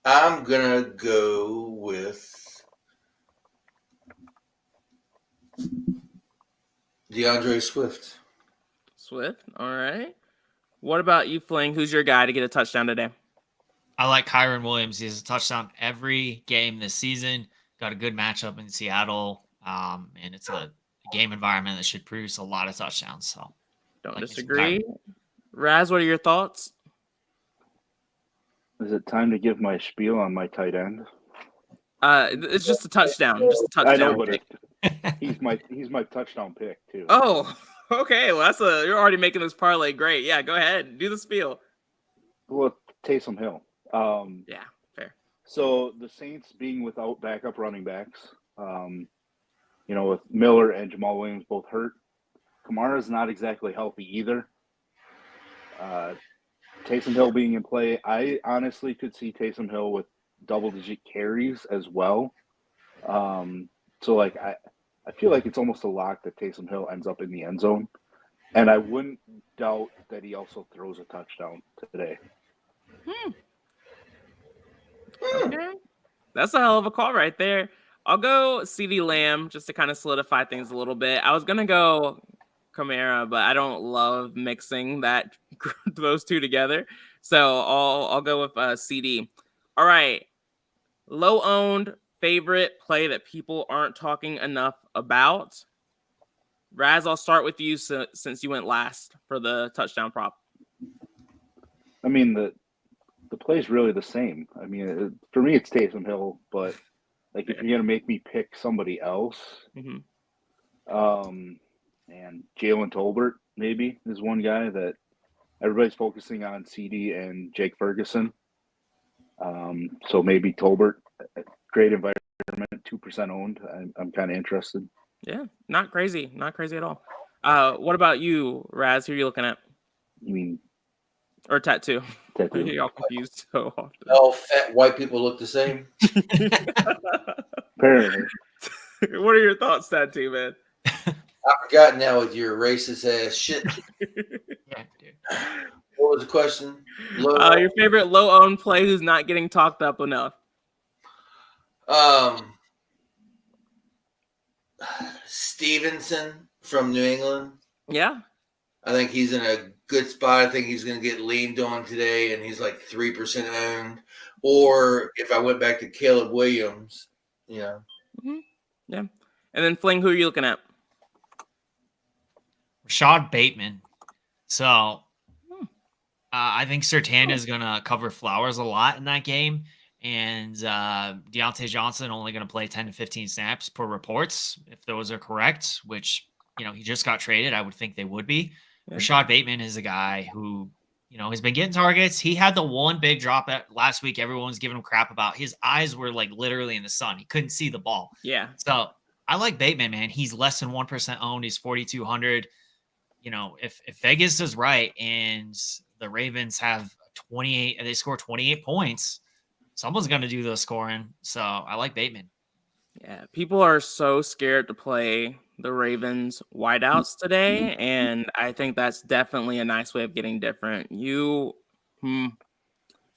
Speaker 3: I'm gonna go with DeAndre Swift.
Speaker 2: Swift, all right. What about you, Fling? Who's your guy to get a touchdown today?
Speaker 1: I like Kyron Williams. He has a touchdown every game this season. Got a good matchup in Seattle, and it's a game environment that should produce a lot of touchdowns. So,
Speaker 2: don't
Speaker 1: like
Speaker 2: disagree. Raz, what are your thoughts?
Speaker 4: Is it time to give my spiel on my tight end?
Speaker 2: It's just a touchdown. Just a touchdown.
Speaker 4: I know, but he's my touchdown pick too.
Speaker 2: Oh, okay. Well, you're already making this parlay great. Yeah, go ahead. Do the spiel.
Speaker 4: Well, Taysom Hill.
Speaker 2: Yeah, fair.
Speaker 4: So the Saints being without backup running backs, with Miller and Jamal Williams both hurt. Kamara's not exactly healthy either. Taysom Hill being in play, I honestly could see Taysom Hill with double-digit carries as well. So I feel like it's almost a lock that Taysom Hill ends up in the end zone. And I wouldn't doubt that he also throws a touchdown today.
Speaker 2: Okay. That's a hell of a call right there. I'll go CeeDee Lamb just to kind of solidify things a little bit. I was going to go Kamara, but I don't love mixing those two together. So I'll go with CD. All right. Low owned favorite play that people aren't talking enough about. Raz, I'll start with you since you went last for the touchdown prop.
Speaker 4: I mean, the play's really the same. I mean, for me, it's Taysom Hill, but if you're going to make me pick somebody else, and Jalen Tolbert maybe is one guy that everybody's focusing on CD and Jake Ferguson. So maybe Tolbert, great environment, 2% owned. I'm kind of interested.
Speaker 2: Yeah, not crazy. Not crazy at all. What about you, Raz? Who are you looking at?
Speaker 4: You mean?
Speaker 2: Or Tattoo?
Speaker 4: Tattoo.
Speaker 2: Y'all confused so often.
Speaker 3: All fat white people look the same.
Speaker 4: Apparently.
Speaker 2: What are your thoughts, Tattoo, man?
Speaker 3: I forgot now with your racist ass shit.
Speaker 1: Yeah, dude.
Speaker 3: What was the question?
Speaker 2: Your favorite low-owned play who's not getting talked up enough?
Speaker 3: Stevenson from New England.
Speaker 2: Yeah.
Speaker 3: I think he's in a good spot. I think he's going to get leaned on today, and he's like 3% owned. Or if I went back to Caleb Williams,
Speaker 2: Yeah. And then Fling, who are you looking at?
Speaker 1: Rashad Bateman. So I think Surtain is going to cover Flowers a lot in that game. And Deontay Johnson only going to play 10 to 15 snaps per reports, if those are correct, which, he just got traded. I would think they would be. Yeah. Rashad Bateman is a guy who, has been getting targets. He had the one big drop last week. Everyone was giving him crap about. His eyes were like literally in the sun. He couldn't see the ball.
Speaker 2: Yeah.
Speaker 1: So I like Bateman, man. He's less than 1% owned. He's 4,200. If Vegas is right and the Ravens have 28, they score 28 points, someone's going to do the scoring. So I like Bateman.
Speaker 2: Yeah, people are so scared to play the Ravens wideouts today, and I think that's definitely a nice way of getting different. I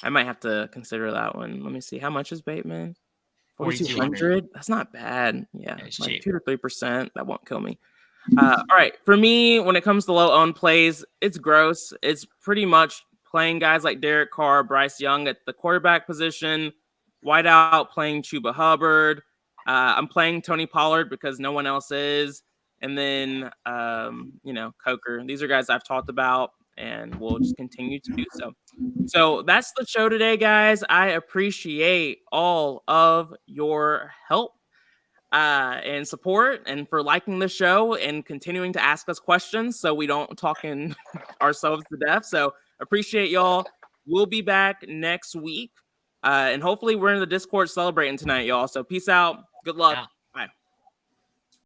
Speaker 2: might have to consider that one. Let me see. How much is Bateman? 4,200. That's not bad. Yeah, like 2 to 3%. That won't kill me. All right. For me, when it comes to low-owned plays, it's gross. It's pretty much playing guys like Derek Carr, Bryce Young at the quarterback position, wideout playing Chuba Hubbard. I'm playing Tony Pollard because no one else is. And then, Coker. These are guys I've talked about, and we'll just continue to do so. So that's the show today, guys. I appreciate all of your help and support, and for liking the show and continuing to ask us questions so we don't talk in ourselves to death. So appreciate y'all. We'll be back next week. And hopefully we're in the Discord celebrating tonight, y'all. So peace out. Good luck.
Speaker 1: Yeah.